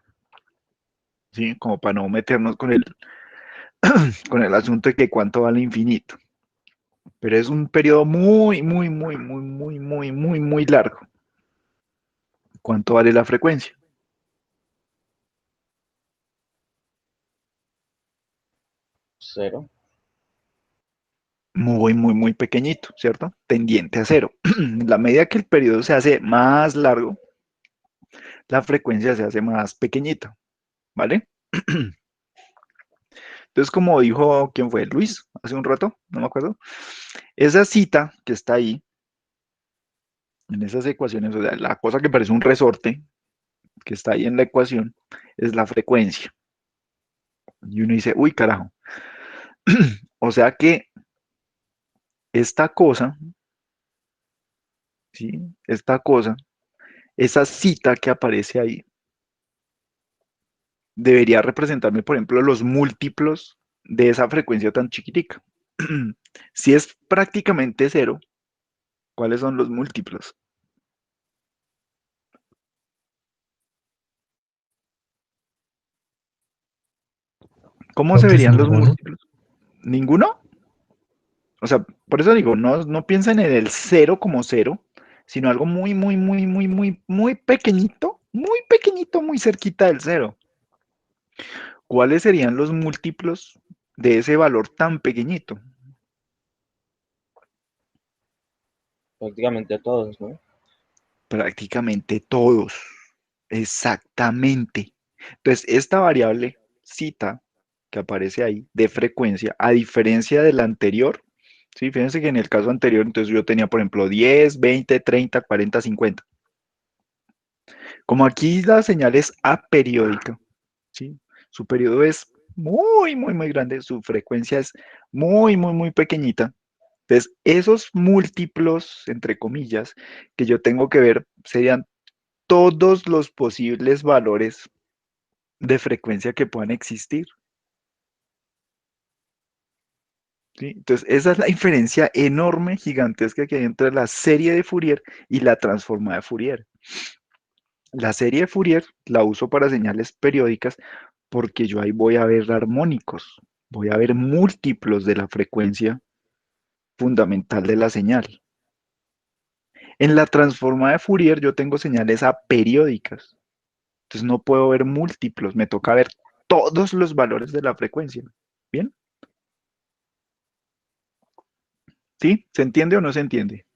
¿sí? Como para no meternos con el asunto de que cuánto vale infinito. Pero es un periodo muy, muy, muy, muy, muy, muy, muy, muy largo. ¿Cuánto vale la frecuencia? Cero. Muy, muy, muy pequeñito, ¿cierto? Tendiente a cero. La medida que el periodo se hace más largo, la frecuencia se hace más pequeñita, ¿vale? Entonces, como dijo, ¿quién fue? Luis, hace un rato, no me acuerdo. Esa cita que está ahí, en esas ecuaciones, o sea, la cosa que parece un resorte, que está ahí en la ecuación, es la frecuencia. Y uno dice, uy, carajo. O sea que esta cosa, ¿sí? Esta cosa, esa cita que aparece ahí, debería representarme, por ejemplo, los múltiplos de esa frecuencia tan chiquitica. Si es prácticamente cero, ¿cuáles son los múltiplos? ¿Cómo se No, pues verían los ninguno. múltiplos? ¿Ninguno? O sea, por eso digo, no piensen en el cero como cero, sino algo muy, muy, muy, muy, muy, muy pequeñito, muy cerquita del cero. ¿Cuáles serían los múltiplos de ese valor tan pequeñito? Prácticamente todos, ¿no? Prácticamente todos. Exactamente. Entonces, esta variable cita que aparece ahí de frecuencia, a diferencia de la anterior, ¿sí? Fíjense que en el caso anterior, entonces yo tenía, por ejemplo, 10, 20, 30, 40, 50. Como aquí la señal es aperiódica, ¿sí? Su periodo es muy, muy, muy grande, su frecuencia es muy, muy, muy pequeñita. Entonces, esos múltiplos, entre comillas, que yo tengo que ver serían todos los posibles valores de frecuencia que puedan existir, ¿sí? Entonces, esa es la diferencia enorme, gigantesca que hay entre la serie de Fourier y la transformada de Fourier. La serie de Fourier la uso para señales periódicas porque yo ahí voy a ver armónicos, voy a ver múltiplos de la frecuencia fundamental de la señal. En la transformada de Fourier yo tengo señales aperiódicas, entonces no puedo ver múltiplos, me toca ver todos los valores de la frecuencia. ¿Bien? ¿Sí? ¿Se entiende o no se entiende?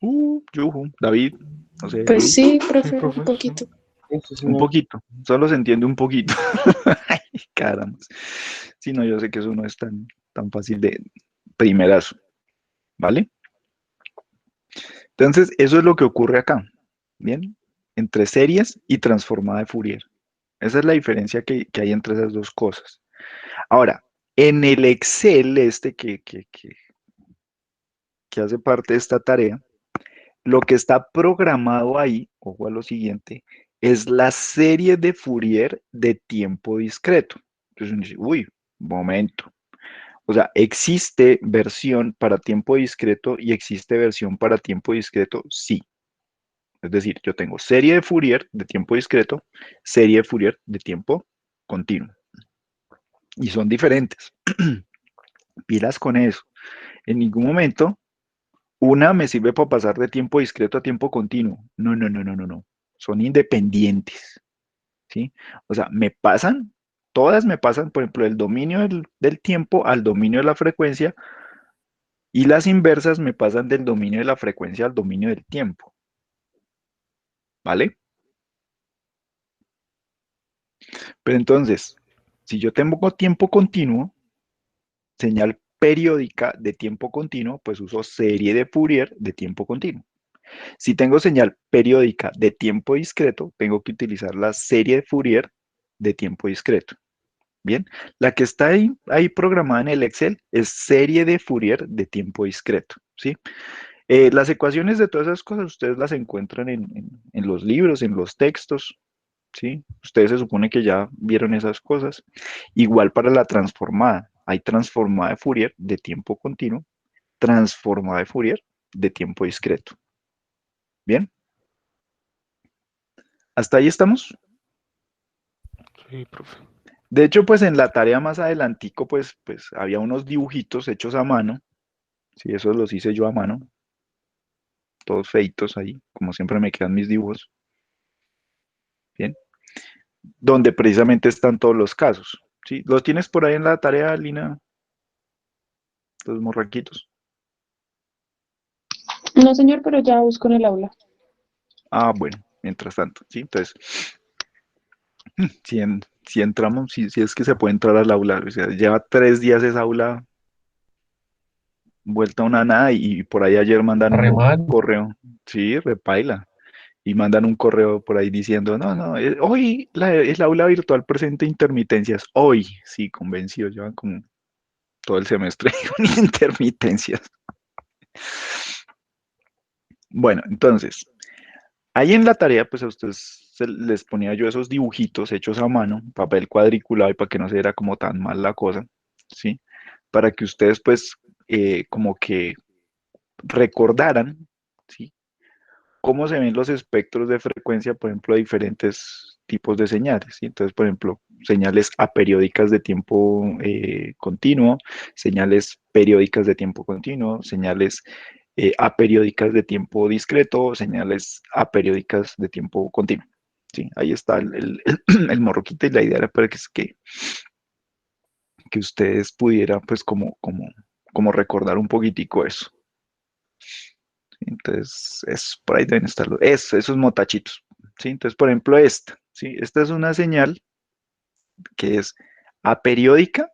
Yujú, David, no sé, Pues Luis. sí, Sí, profe, un profe. poquito. Sí, Un señor. poquito, solo se entiende un poquito. Ay, caramba. Sí, no, yo sé que eso no es tan fácil de primerazo, ¿vale? Entonces, eso es lo que ocurre acá, ¿bien? Entre series y transformada de Fourier. Esa es la diferencia que hay entre esas dos cosas. Ahora, en el Excel este que hace parte de esta tarea, lo que está programado ahí, ojo a lo siguiente, es la serie de Fourier de tiempo discreto. Entonces uno dice, uy, momento. O sea, ¿existe versión para tiempo discreto y existe versión para tiempo discreto? Sí. Es decir, yo tengo serie de Fourier de tiempo discreto, serie de Fourier de tiempo continuo. Y son diferentes. Pilas con eso. En ningún momento una me sirve para pasar de tiempo discreto a tiempo continuo. No. Son independientes, ¿sí? O sea, me pasan todas me pasan, por ejemplo, del dominio del tiempo al dominio de la frecuencia, y las inversas me pasan del dominio de la frecuencia al dominio del tiempo. ¿Vale? Pero entonces, si yo tengo tiempo continuo, señal periódica de tiempo continuo, pues uso serie de Fourier de tiempo continuo. Si tengo señal periódica de tiempo discreto, tengo que utilizar la serie de Fourier de tiempo discreto. Bien, la que está ahí programada en el Excel es serie de Fourier de tiempo discreto, ¿sí? Las ecuaciones de todas esas cosas ustedes las encuentran en los libros, en los textos, ¿sí? Ustedes se supone que ya vieron esas cosas. Igual para la transformada. Hay transformada de Fourier de tiempo continuo, transformada de Fourier de tiempo discreto. ¿Bien? ¿Hasta ahí estamos? Sí, profe. De hecho, pues en la tarea más adelantico, pues había unos dibujitos hechos a mano. Sí, esos los hice yo a mano. Todos feitos ahí, como siempre me quedan mis dibujos. Bien. Donde precisamente están todos los casos. ¿Sí? ¿Los tienes por ahí en la tarea, Lina? Los morraquitos. No, señor, pero ya busco en el aula. Ah, bueno, mientras tanto, ¿sí? Entonces, si entramos, si es que se puede entrar al aula, o sea, lleva 3 días esa aula vuelta a una nada y por ahí ayer mandan Re un mal. correo, sí, repaila, y mandan un correo por ahí diciendo, no, hoy el aula virtual presenta intermitencias, hoy, sí, convencido, llevan como todo el semestre con intermitencias. Bueno, entonces, ahí en la tarea, pues a ustedes les ponía yo esos dibujitos hechos a mano, papel cuadriculado y para que no se viera como tan mal la cosa, ¿sí? Para que ustedes pues como que recordaran, ¿sí? Cómo se ven los espectros de frecuencia, por ejemplo, de diferentes tipos de señales, ¿sí? Entonces, por ejemplo, señales aperiódicas de tiempo continuo, señales periódicas de tiempo continuo, señales aperiódicas de tiempo discreto, señales aperiódicas de tiempo continuo. Sí, ahí está el morroquito y la idea era para que ustedes pudieran pues como recordar un poquitico eso. Entonces, por ahí deben estar esos motachitos. ¿Sí? Entonces, por ejemplo, ¿sí? Esta es una señal que es aperiódica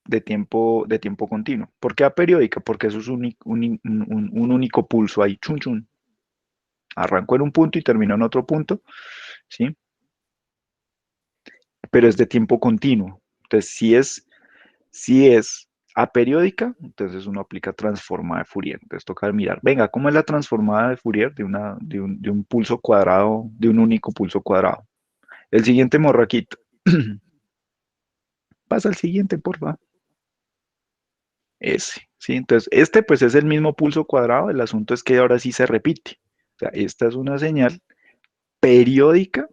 de tiempo continuo. ¿Por qué aperiódica? Porque eso es un único pulso ahí, chun chun. Arrancó en un punto y terminó en otro punto, ¿sí? Pero es de tiempo continuo. Entonces, si es aperiódica, entonces uno aplica transformada de Fourier. Entonces toca mirar, venga, ¿cómo es la transformada de Fourier de un pulso cuadrado, de un único pulso cuadrado? El siguiente morraquito. Pasa al siguiente, por favor. Ese, ¿sí? Entonces, pues es el mismo pulso cuadrado, el asunto es que ahora sí se repite. O sea, esta es una señal periódica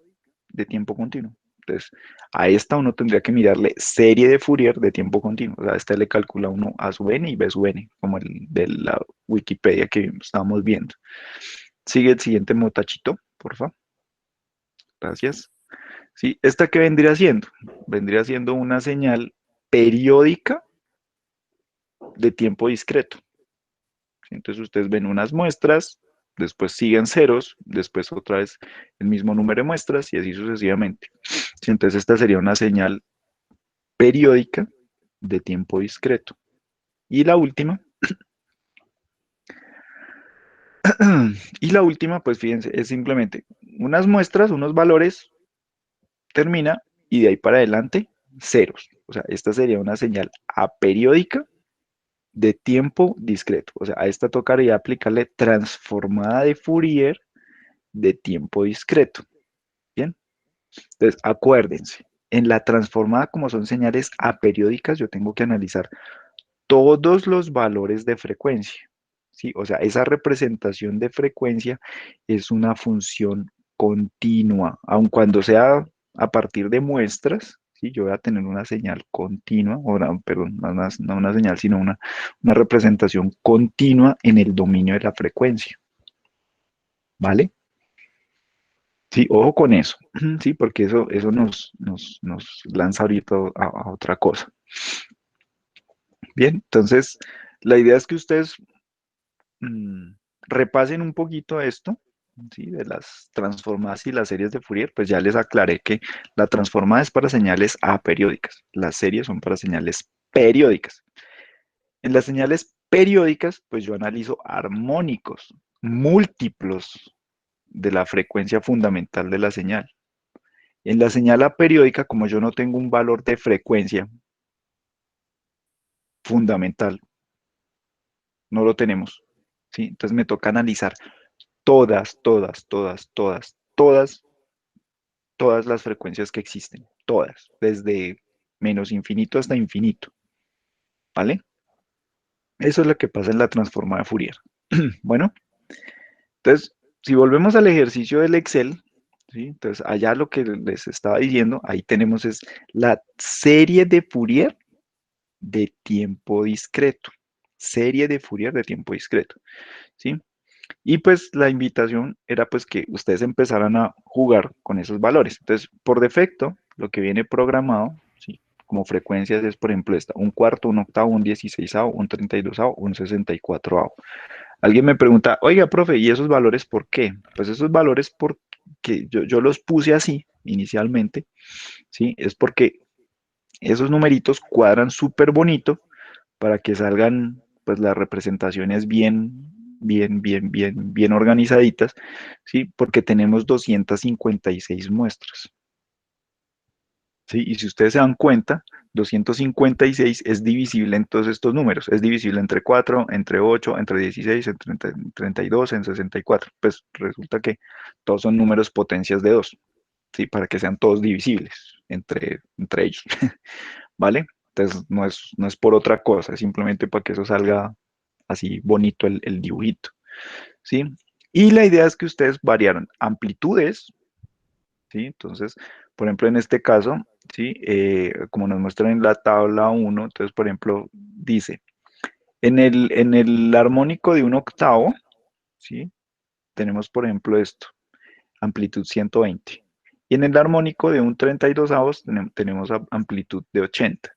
de tiempo continuo. Entonces, a esta uno tendría que mirarle serie de Fourier de tiempo continuo. O sea, a esta le calcula uno A sub n y B sub n, como el de la Wikipedia que estábamos viendo. Sigue el siguiente motachito, por favor. Gracias. ¿Sí? ¿Esta qué vendría siendo? Vendría siendo una señal periódica de tiempo discreto. Entonces ustedes ven unas muestras, después siguen ceros, después otra vez el mismo número de muestras y así sucesivamente. Entonces esta sería una señal periódica de tiempo discreto. Y la última, pues fíjense, es simplemente unas muestras, unos valores, termina y de ahí para adelante ceros. O sea, esta sería una señal aperiódica de tiempo discreto. O sea, a esta tocaría aplicarle transformada de Fourier de tiempo discreto. Bien. Entonces, acuérdense, en la transformada, como son señales aperiódicas, yo tengo que analizar todos los valores de frecuencia. ¿Sí? O sea, esa representación de frecuencia es una función continua, aun cuando sea a partir de muestras, ¿sí? Yo voy a tener una señal continua, perdón, no una señal, sino una representación continua en el dominio de la frecuencia. ¿Vale? Sí, ojo con eso, sí, porque eso nos lanza ahorita a otra cosa. Bien, entonces, la idea es que ustedes repasen un poquito esto, ¿sí? De las transformadas y las series de Fourier, pues ya les aclaré que la transformada es para señales aperiódicas, las series son para señales periódicas. En las señales periódicas, pues yo analizo armónicos, múltiplos de la frecuencia fundamental de la señal. En la señal aperiódica, como yo no tengo un valor de frecuencia fundamental, no lo tenemos, ¿sí? Entonces me toca analizar todas las frecuencias que existen, todas, desde menos infinito hasta infinito, ¿vale? Eso es lo que pasa en la transformada de Fourier. Bueno, entonces, si volvemos al ejercicio del Excel, ¿sí? Entonces, allá lo que les estaba diciendo, ahí tenemos es la serie de Fourier de tiempo discreto, serie de Fourier de tiempo discreto, ¿sí? Y pues la invitación era pues que ustedes empezaran a jugar con esos valores. Entonces, por defecto, lo que viene programado, ¿sí? Como frecuencias es, por ejemplo, esta, un cuarto, un octavo, un 16avo, un 32avo, un 64avo. Alguien me pregunta, oiga, profe, ¿y esos valores por qué? Pues esos valores porque yo los puse así inicialmente, ¿sí? Es porque esos numeritos cuadran súper bonito para que salgan pues las representaciones bien organizaditas, ¿sí? Porque tenemos 256 muestras, ¿sí? Y si ustedes se dan cuenta, 256 es divisible en todos estos números, es divisible entre 4, entre 8, entre 16, entre 32, en 64, pues resulta que todos son números potencias de 2, ¿sí? Para que sean todos divisibles entre ellos, ¿vale? Entonces no es por otra cosa, es simplemente para que eso salga así bonito el dibujito, ¿sí? Y la idea es que ustedes variaron amplitudes, ¿sí? Entonces, por ejemplo, en este caso, ¿sí? Como nos muestran en la tabla 1, entonces, por ejemplo, dice, en el armónico de un octavo, ¿sí? Tenemos, por ejemplo, esto, amplitud 120. Y en el armónico de un 32avos tenemos amplitud de 80.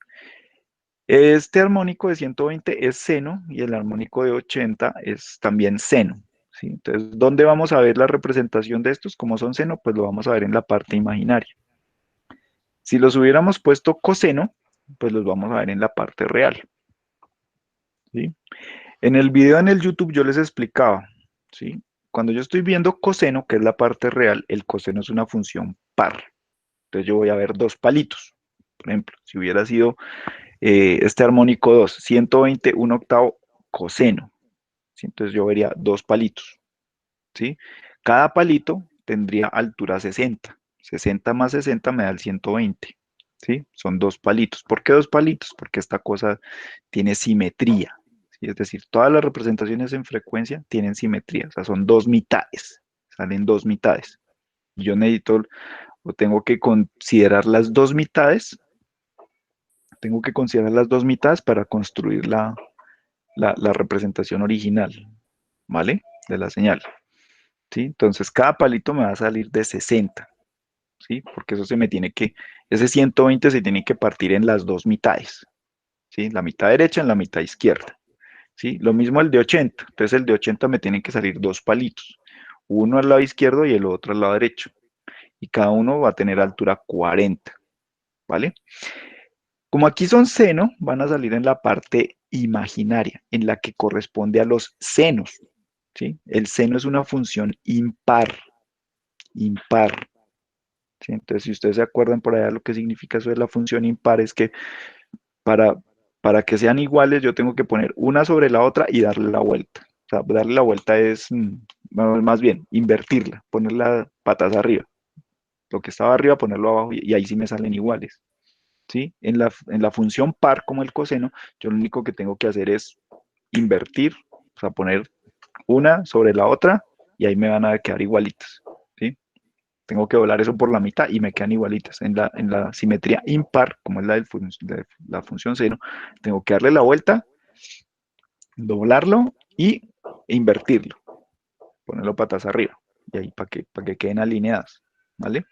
Este armónico de 120 es seno y el armónico de 80 es también seno, ¿sí? Entonces, ¿dónde vamos a ver la representación de estos? Como son seno, pues lo vamos a ver en la parte imaginaria. Si los hubiéramos puesto coseno, pues los vamos a ver en la parte real, ¿sí? En el video en el YouTube yo les explicaba, ¿sí? Cuando yo estoy viendo coseno, que es la parte real, el coseno es una función par. Entonces yo voy a ver dos palitos. Por ejemplo, si hubiera sido este armónico 2, 120, un octavo coseno, ¿sí? Entonces yo vería dos palitos, ¿sí? Cada palito tendría altura 60. 60 más 60 me da el 120, ¿sí? Son dos palitos. ¿Por qué dos palitos? Porque esta cosa tiene simetría, ¿sí? Es decir, todas las representaciones en frecuencia tienen simetría, o sea, son dos mitades, salen dos mitades. Yo necesito o tengo que considerar las dos mitades, para construir la representación original, ¿vale? De la señal, ¿sí? Entonces, cada palito me va a salir de 60, ¿sí? Porque ese 120 se tiene que partir en las dos mitades, ¿sí? La mitad derecha en la mitad izquierda, ¿sí? Lo mismo el de 80, entonces el de 80 me tienen que salir dos palitos, uno al lado izquierdo y el otro al lado derecho, y cada uno va a tener altura 40, ¿vale? Como aquí son seno, van a salir en la parte imaginaria, en la que corresponde a los senos, ¿sí? El seno es una función impar, impar, ¿sí? Entonces, si ustedes se acuerdan por allá lo que significa eso de la función impar, es que para, para que sean iguales yo tengo que poner una sobre la otra y darle la vuelta. O sea, darle la vuelta es, más bien, invertirla, ponerla patas arriba. Lo que estaba arriba, ponerlo abajo y ahí sí me salen iguales. ¿Sí? En la función par, como el coseno, yo lo único que tengo que hacer es invertir, o sea, poner una sobre la otra y ahí me van a quedar igualitas, ¿sí? Tengo que doblar eso por la mitad y me quedan igualitas. En la simetría impar, como es de la función seno, tengo que darle la vuelta, doblarlo y invertirlo, ponerlo patas arriba, y ahí para que queden alineadas, ¿vale?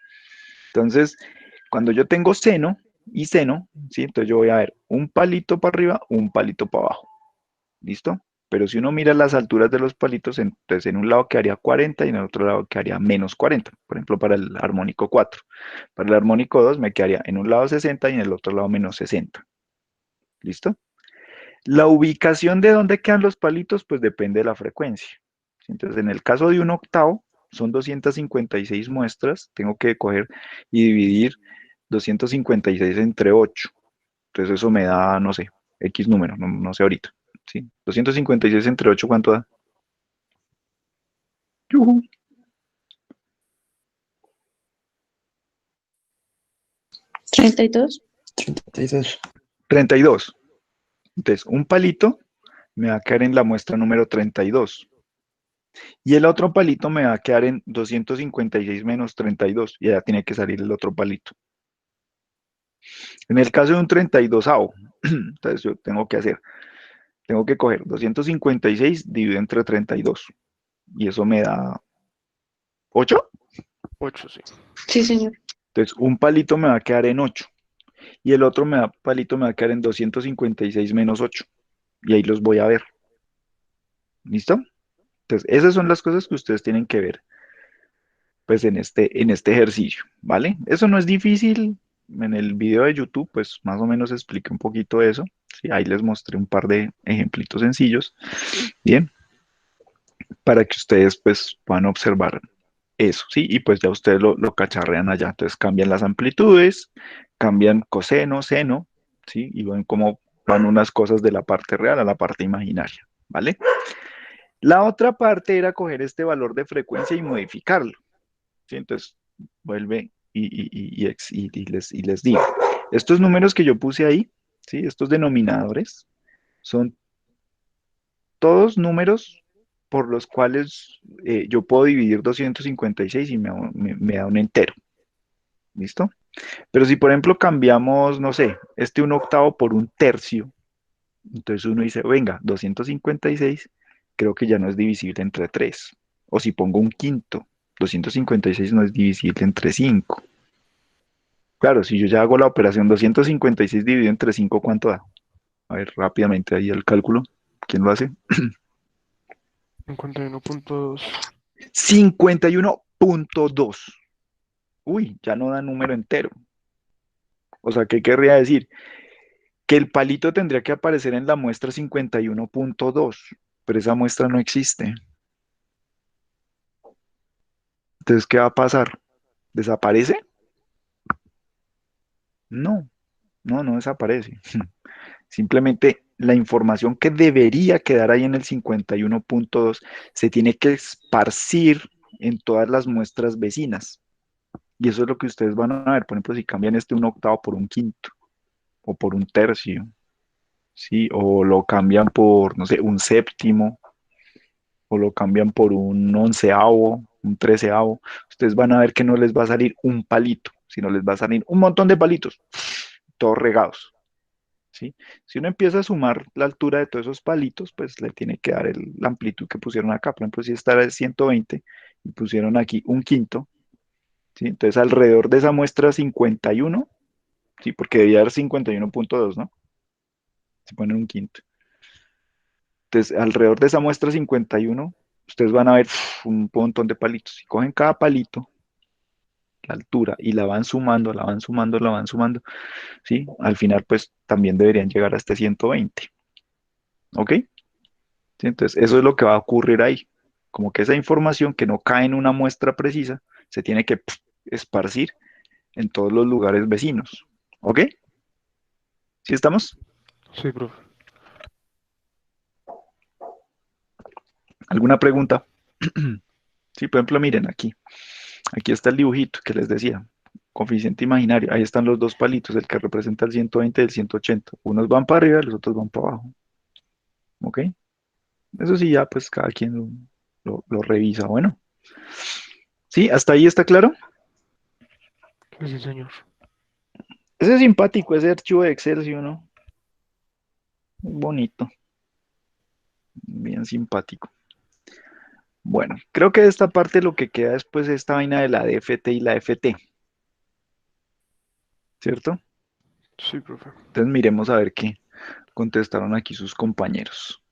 Entonces, cuando yo tengo seno y seno, ¿sí? Entonces yo voy a ver un palito para arriba, un palito para abajo, ¿listo? Pero si uno mira las alturas de los palitos, entonces en un lado quedaría 40 y en el otro lado quedaría menos 40, por ejemplo, para el armónico 4. Para el armónico 2 me quedaría en un lado 60 y en el otro lado menos 60. ¿Listo? La ubicación de dónde quedan los palitos, pues depende de la frecuencia. Entonces, en el caso de un octavo, son 256 muestras, tengo que coger y dividir 256 entre 8. Entonces eso me da, no sé, X número, no sé ahorita. ¿Sí? 256 entre 8, ¿cuánto da? Yujú. 32. 36. 32. Entonces, un palito me va a quedar en la muestra número 32. Y el otro palito me va a quedar en 256 menos 32. Y allá tiene que salir el otro palito. En el caso de un 32avo, entonces yo tengo que coger 256 dividido entre 32. Y eso me da 8. 8, sí. Sí, señor. Entonces, un palito me va a quedar en 8. Y el otro palito me va a quedar en 256 menos 8. Y ahí los voy a ver. ¿Listo? Entonces, esas son las cosas que ustedes tienen que ver pues en este ejercicio, ¿vale? Eso no es difícil. En el video de YouTube, pues más o menos expliqué un poquito eso. Sí, ahí les mostré un par de ejemplitos sencillos. Bien, para que ustedes pues puedan observar eso, ¿sí? Y pues ya ustedes lo cacharrean allá. Entonces cambian las amplitudes, cambian coseno, seno, ¿sí? Y ven cómo van unas cosas de la parte real a la parte imaginaria, ¿vale? La otra parte era coger este valor de frecuencia y modificarlo, ¿sí? Entonces vuelve y les digo, estos números que yo puse ahí, ¿sí? Estos denominadores son todos números por los cuales yo puedo dividir 256 y me da un entero. ¿Listo? Pero si, por ejemplo, cambiamos, no sé, un octavo por un tercio, entonces uno dice, venga, 256 creo que ya no es divisible entre 3. O si pongo un quinto, 256 no es divisible entre 5. Claro, si yo ya hago la operación 256 dividido entre 5, ¿cuánto da? A ver, rápidamente ahí el cálculo. ¿Quién lo hace? 51.2. 51.2. Uy, ya no da número entero. O sea, ¿qué querría decir? Que el palito tendría que aparecer en la muestra 51.2, pero esa muestra no existe. Entonces, ¿qué va a pasar? ¿Desaparece? No, no desaparece. Simplemente la información que debería quedar ahí en el 51.2 se tiene que esparcir en todas las muestras vecinas. Y eso es lo que ustedes van a ver. Por ejemplo, si cambian un octavo por un quinto o por un tercio, ¿sí? O lo cambian por, no sé, un séptimo, o lo cambian por un onceavo, un treceavo, ustedes van a ver que no les va a salir un palito, sino les va a salir un montón de palitos, todos regados, ¿sí? Si uno empieza a sumar la altura de todos esos palitos, pues le tiene que dar la amplitud que pusieron acá. Por ejemplo, si esta era de 120 y pusieron aquí un quinto, ¿sí? Entonces alrededor de esa muestra 51, ¿sí? Porque debía dar 51.2, ¿no? Se ponen un quinto. Entonces, alrededor de esa muestra 51, ustedes van a ver un montón de palitos. Si cogen cada palito, la altura, y la van sumando, la van sumando, la van sumando, ¿sí? Al final, pues también deberían llegar a 120. ¿Ok? ¿Sí? Entonces, eso es lo que va a ocurrir ahí. Como que esa información que no cae en una muestra precisa, se tiene que esparcir en todos los lugares vecinos. ¿Ok? ¿Sí estamos? Sí, profe. ¿Alguna pregunta? Sí, por ejemplo, miren aquí. Aquí está el dibujito que les decía. Coeficiente imaginario. Ahí están los dos palitos, el que representa el 120 y el 180. Unos van para arriba y los otros van para abajo. ¿Ok? Eso sí, ya pues cada quien lo revisa. Bueno. ¿Sí? ¿Hasta ahí está claro? Sí, señor. Ese es simpático, ese archivo de Excel, ¿sí o no? Muy bonito. Bien simpático. Bueno, creo que de esta parte lo que queda después es esta vaina de la DFT y la FT, ¿cierto? Sí, profe. Entonces miremos a ver qué contestaron aquí sus compañeros.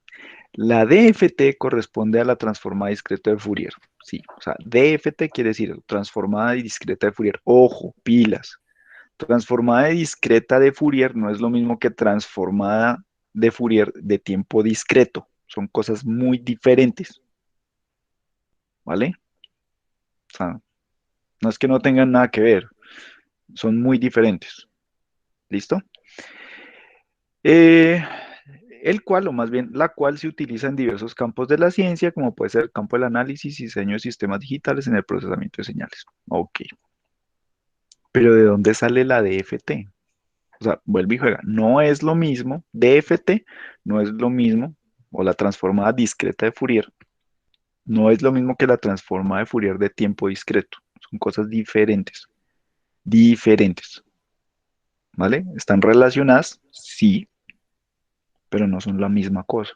La DFT corresponde a la transformada discreta de Fourier. Sí, o sea, DFT quiere decir transformada y discreta de Fourier. Ojo, pilas. Transformada y discreta de Fourier no es lo mismo que transformada de Fourier de tiempo discreto. Son cosas muy diferentes, ¿vale? O sea, no es que no tengan nada que ver, son muy diferentes. ¿Listo? Eh, el cual, o más bien la cual se utiliza en diversos campos de la ciencia, como puede ser el campo del análisis y diseño de sistemas digitales en el procesamiento de señales. Ok. Pero ¿de dónde sale la DFT? O sea, vuelve y juega. No es lo mismo, DFT no es lo mismo, o la transformada discreta de Fourier, no es lo mismo que la transformada de Fourier de tiempo discreto. Son cosas diferentes. Diferentes. ¿Vale? ¿Están relacionadas? Sí, pero no son la misma cosa.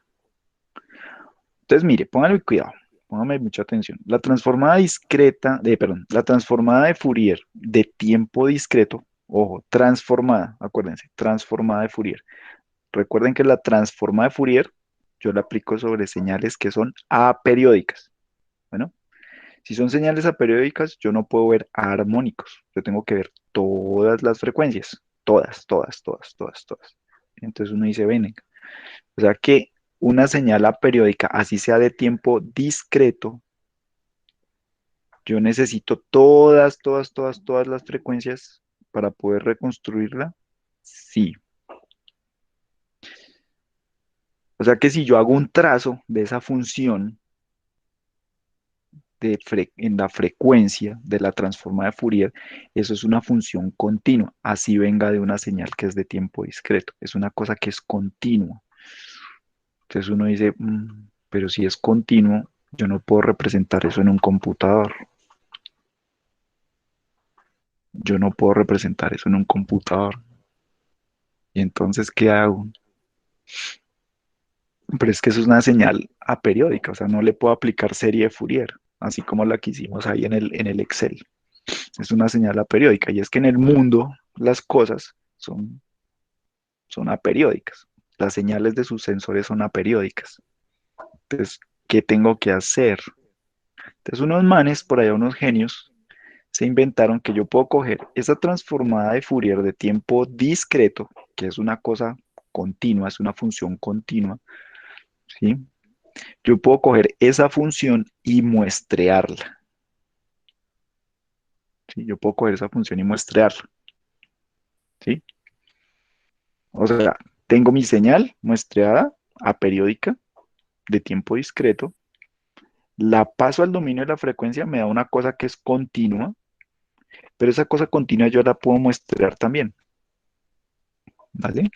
Entonces, mire, póngale cuidado, póngame mucha atención. La transformada discreta, perdón, la transformada de Fourier de tiempo discreto, ojo, transformada, acuérdense, transformada de Fourier. Recuerden que la transformada de Fourier yo la aplico sobre señales que son aperiódicas. Bueno, si son señales aperiódicas, yo no puedo ver armónicos. Yo tengo que ver todas las frecuencias. Todas, todas, todas, todas, todas. Entonces uno dice, ven, o sea que una señal aperiódica, así sea de tiempo discreto, yo necesito todas, todas, todas, todas las frecuencias para poder reconstruirla. Sí. O sea que si yo hago un trazo de esa función en la frecuencia de la transformada de Fourier, eso es una función continua, así venga de una señal que es de tiempo discreto. Es una cosa que es continua. Entonces uno dice, pero si es continuo, yo no puedo representar eso en un computador. Yo no puedo representar eso en un computador. ¿Y entonces qué hago? Pero es que eso es una señal aperiódica, o sea, no le puedo aplicar serie de Fourier, así como la que hicimos ahí en el Excel. Es una señal aperiódica, y es que en el mundo las cosas son aperiódicas. Las señales de sus sensores son aperiódicas. Entonces, ¿qué tengo que hacer? Entonces, unos manes, por allá unos genios, se inventaron que yo puedo coger esa transformada de Fourier de tiempo discreto, que es una cosa continua, es una función continua, ¿sí? Yo puedo coger esa función y muestrearla, ¿sí? Yo puedo coger esa función y muestrearla, ¿sí? O sea, tengo mi señal muestreada aperiódica de tiempo discreto, la paso al dominio de la frecuencia, me da una cosa que es continua, pero esa cosa continua yo la puedo muestrear también, ¿vale?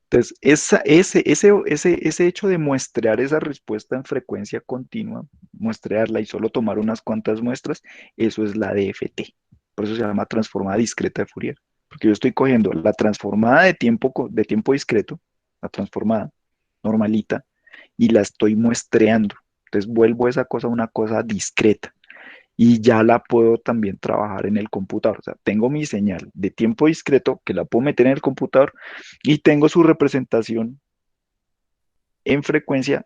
Entonces, ese hecho de muestrear esa respuesta en frecuencia continua, muestrearla y solo tomar unas cuantas muestras, eso es la DFT. Por eso se llama transformada discreta de Fourier. Porque yo estoy cogiendo la transformada de tiempo discreto, la transformada normalita, y la estoy muestreando. Entonces vuelvo esa cosa a una cosa discreta y ya la puedo también trabajar en el computador. O sea, tengo mi señal de tiempo discreto que la puedo meter en el computador y tengo su representación en frecuencia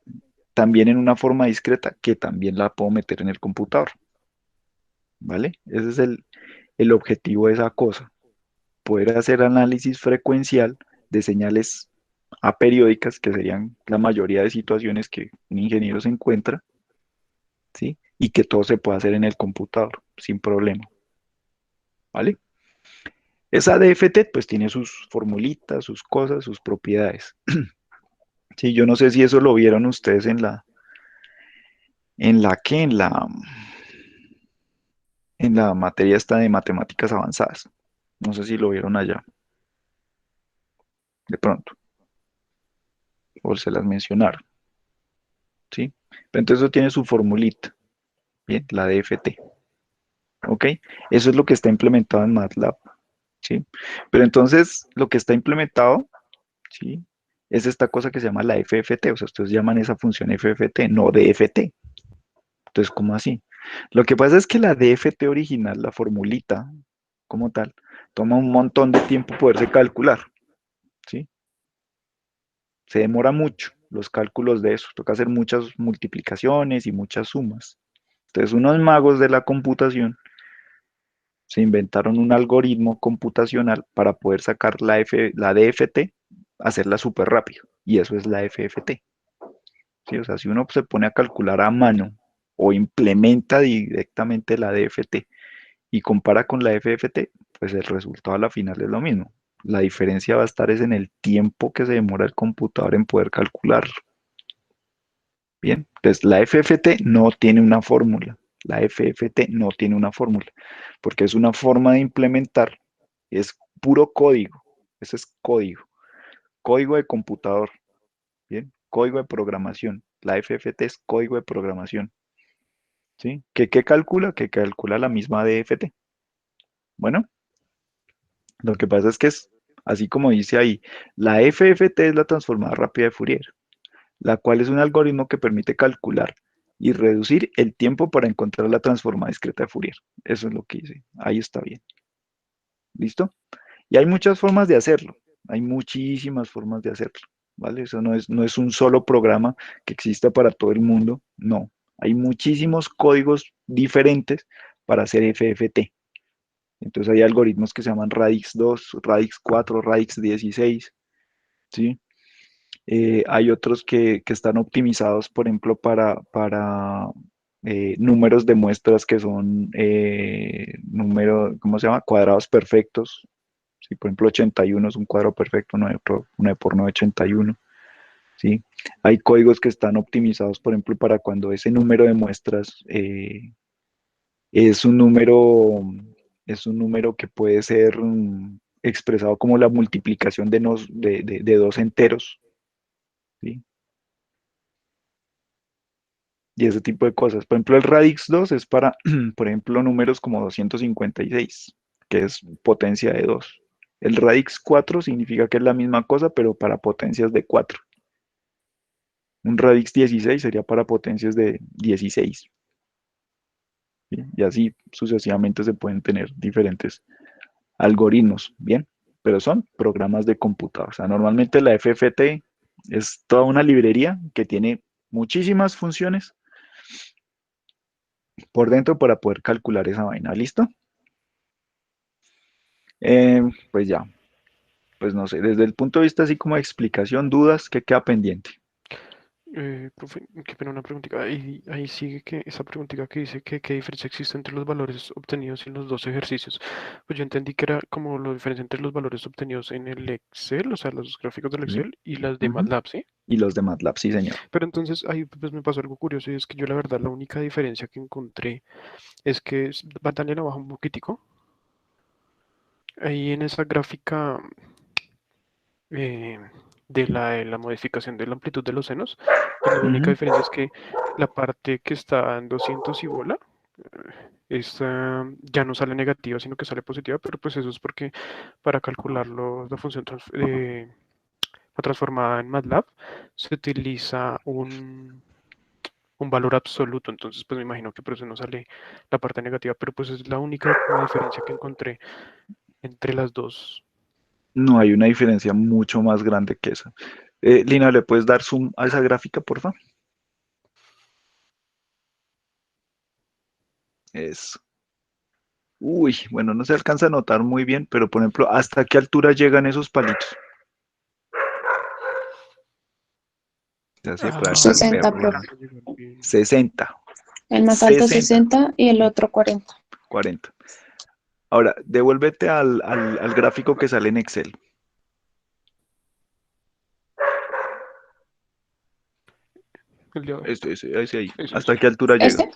también en una forma discreta que también la puedo meter en el computador. ¿Vale? Ese es el objetivo de esa cosa. Poder hacer análisis frecuencial de señales aperiódicas, que serían la mayoría de situaciones que un ingeniero se encuentra, ¿sí? Y que todo se puede hacer en el computador sin problema. ¿Vale? Esa DFT pues tiene sus formulitas, sus cosas, sus propiedades. Sí, yo no sé si eso lo vieron ustedes en la materia esta de matemáticas avanzadas. No sé si lo vieron allá, de pronto, o se las mencionaron, ¿sí? Pero entonces eso tiene su formulita, bien, la DFT, ¿ok? Eso es lo que está implementado en MATLAB, ¿sí? Pero entonces lo que está implementado, ¿sí? Es esta cosa que se llama la FFT, o sea, ustedes llaman esa función FFT, no DFT, Entonces, ¿cómo así? Lo que pasa es que la DFT original, la formulita como tal, toma un montón de tiempo poderse calcular, ¿sí? Se demora mucho los cálculos de eso, toca hacer muchas multiplicaciones y muchas sumas. Entonces, unos magos de la computación se inventaron un algoritmo computacional para poder sacar la DFT, hacerla súper rápido, y eso es la FFT. ¿Sí? O sea, si uno se pone a calcular a mano o implementa directamente la DFT y compara con la FFT, pues el resultado a la final es lo mismo. La diferencia va a estar es en el tiempo que se demora el computador en poder calcularlo. Bien, entonces la FFT no tiene una fórmula. La FFT no tiene una fórmula, porque es una forma de implementar, es puro código. Ese es código, código de computador. Bien, código de programación. La FFT es código de programación. ¿Sí? ¿Qué calcula? Que calcula la misma DFT. Bueno, lo que pasa es que es, así como dice ahí, la FFT es la transformada rápida de Fourier, la cual es un algoritmo que permite calcular y reducir el tiempo para encontrar la transformada discreta de Fourier. Eso es lo que dice. Ahí está bien. ¿Listo? Y hay muchas formas de hacerlo. Hay muchísimas formas de hacerlo. ¿Vale? Eso no es un solo programa que exista para todo el mundo. No. Hay muchísimos códigos diferentes para hacer FFT. Entonces hay algoritmos que se llaman Radix 2, Radix 4, Radix 16, ¿sí? Hay otros que están optimizados, por ejemplo, para números de muestras que son ¿cómo se llama? Cuadrados perfectos. ¿Sí? Por ejemplo, 81 es un cuadro perfecto, 9 por 9, 81. ¿Sí? Hay códigos que están optimizados, por ejemplo, para cuando ese número de muestras es un número, es un número que puede ser expresado como la multiplicación de dos enteros, ¿sí? Y ese tipo de cosas. Por ejemplo, el radix 2 es para, por ejemplo, números como 256, que es potencia de 2. El radix 4 significa que es la misma cosa, pero para potencias de 4. Un radix 16 sería para potencias de 16. ¿Sí? Y así sucesivamente se pueden tener diferentes algoritmos, ¿bien? Pero son programas de computador. O sea, normalmente la FFT es toda una librería que tiene muchísimas funciones por dentro para poder calcular esa vaina. ¿Listo? Pues ya, pues no sé, desde el punto de vista así como de explicación, dudas, ¿qué queda pendiente? Profe, qué pena una preguntita. Ahí sigue que esa preguntita que dice que qué diferencia existe entre los valores obtenidos en los dos ejercicios. Pues yo entendí que era como la diferencia entre los valores obtenidos en el Excel, o sea, los gráficos del Sí. Excel y las de Ujú. MATLAB, ¿sí? Y los de MATLAB, sí, señor. Pero entonces ahí pues me pasó algo curioso y es que yo la verdad la única diferencia que encontré es que Daniela baja un poquitico. Ahí en esa gráfica eh, de la modificación de la amplitud de los senos, pues la única Ujú. diferencia es que la parte que está en 200 y bola, esta ya no sale negativa, sino que sale positiva, pero pues eso es porque para calcularlo la función transformada en MATLAB se utiliza un valor absoluto, entonces pues me imagino que por eso no sale la parte negativa, pero pues es la única como diferencia que encontré entre las dos. No hay una diferencia mucho más grande que esa. Lina, ¿le puedes dar zoom a esa gráfica, por favor? Eso. Uy, bueno, no se alcanza a notar muy bien, pero por ejemplo, ¿hasta qué altura llegan esos palitos? Ya sí, puede alcanzar 60, verlo. profe. 60, El más alto 60, 60 y el otro 40. 40. Ahora, devuélvete al gráfico que sale en Excel. El de abajo. Ese ahí. Eso, ¿Hasta qué altura llega? ¿Este?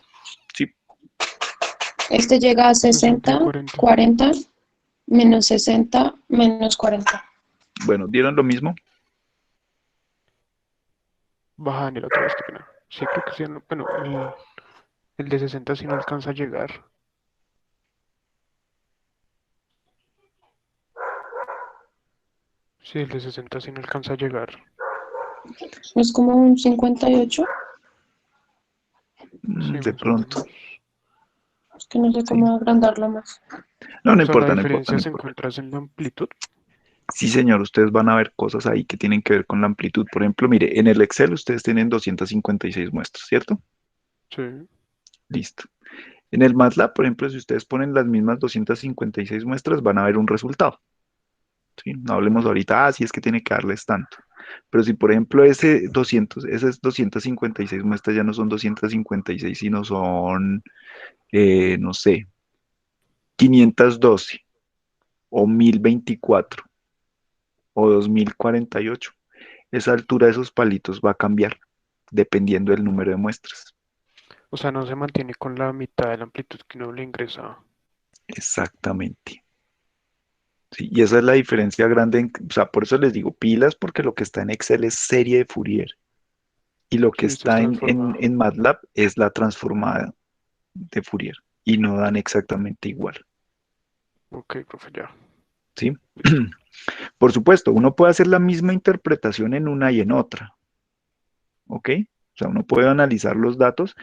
Sí. Este llega a 60 y 60, 40. 40, menos 60, menos 40. Bueno, ¿dieron lo mismo? Baja Daniel otra vez, qué pena. Sí, creo que sí. Bueno, el de 60 sí no alcanza a llegar. Sí, el de 60 sí no alcanza a llegar. Es como un 58. De pronto. Es que no sé cómo agrandarlo más. No, no O sea, la importa, no importa, diferencia no se importa. encuentra en la amplitud. Sí, señor, ustedes van a ver cosas ahí que tienen que ver con la amplitud. Por ejemplo, mire, en el Excel ustedes tienen 256 muestras, ¿cierto? Sí. Listo. En el MATLAB, por ejemplo, si ustedes ponen las mismas 256 muestras, van a ver un resultado. ¿Sí? No hablemos ahorita, si es que tiene que darles tanto. Pero si, por ejemplo, esas 256 muestras ya no son 256, sino son, no sé, 512 o 1024 o 2048, esa altura de esos palitos va a cambiar dependiendo del número de muestras. O sea, no se mantiene con la mitad de la amplitud que uno le ingresa. Exactamente. Sí, y esa es la diferencia grande, o sea, por eso les digo pilas, porque lo que está en Excel es serie de Fourier y lo que Sí, esto es está transformado. en MATLAB es la transformada de Fourier y no dan exactamente igual. Ok, profe, ya. ¿Sí? Por supuesto, uno puede hacer la misma interpretación en una y en otra. ¿Ok? O sea, uno puede analizar los datos,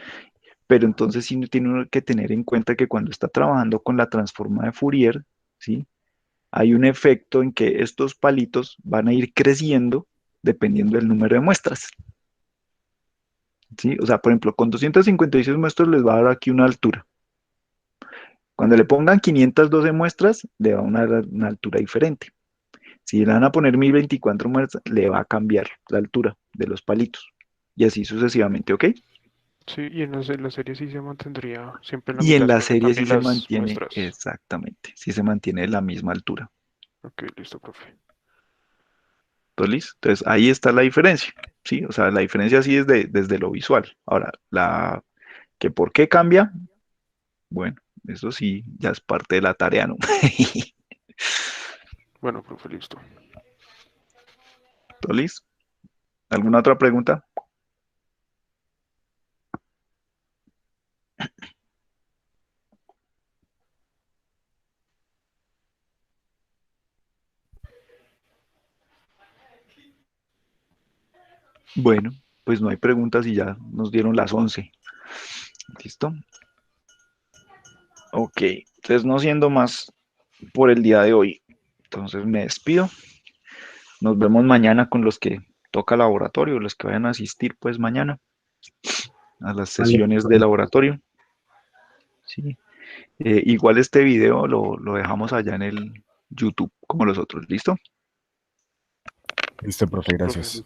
pero entonces sí tiene uno que tener en cuenta que cuando está trabajando con la transforma de Fourier, ¿sí? Hay un efecto en que estos palitos van a ir creciendo dependiendo del número de muestras. ¿Sí? O sea, por ejemplo, con 256 muestras les va a dar aquí una altura. Cuando le pongan 512 muestras, le va a dar una altura diferente. Si le van a poner 1024 muestras, le va a cambiar la altura de los palitos. Y así sucesivamente, ¿ok? Sí, y en la serie sí se mantendría siempre en la Y en mitad, la solo que serie sí cambien se las mantiene, muestras. exactamente, sí se mantiene la misma altura. Ok, listo, profe. ¿Todo listo? Entonces ahí está la diferencia, ¿sí? O sea, la diferencia sí es desde lo visual. Ahora, que por qué cambia, bueno, eso sí ya es parte de la tarea, ¿no? Bueno, profe, listo. ¿Todo listo? ¿Alguna otra pregunta? Bueno, pues no hay preguntas y ya nos dieron las 11. ¿Listo? Ok, entonces no siendo más por el día de hoy, entonces me despido. Nos vemos mañana con los que toca laboratorio, los que vayan a asistir pues mañana a las Vale, sesiones de laboratorio. Sí. Igual este video lo dejamos allá en el YouTube como los otros, ¿listo? Listo, profe, Profe. gracias.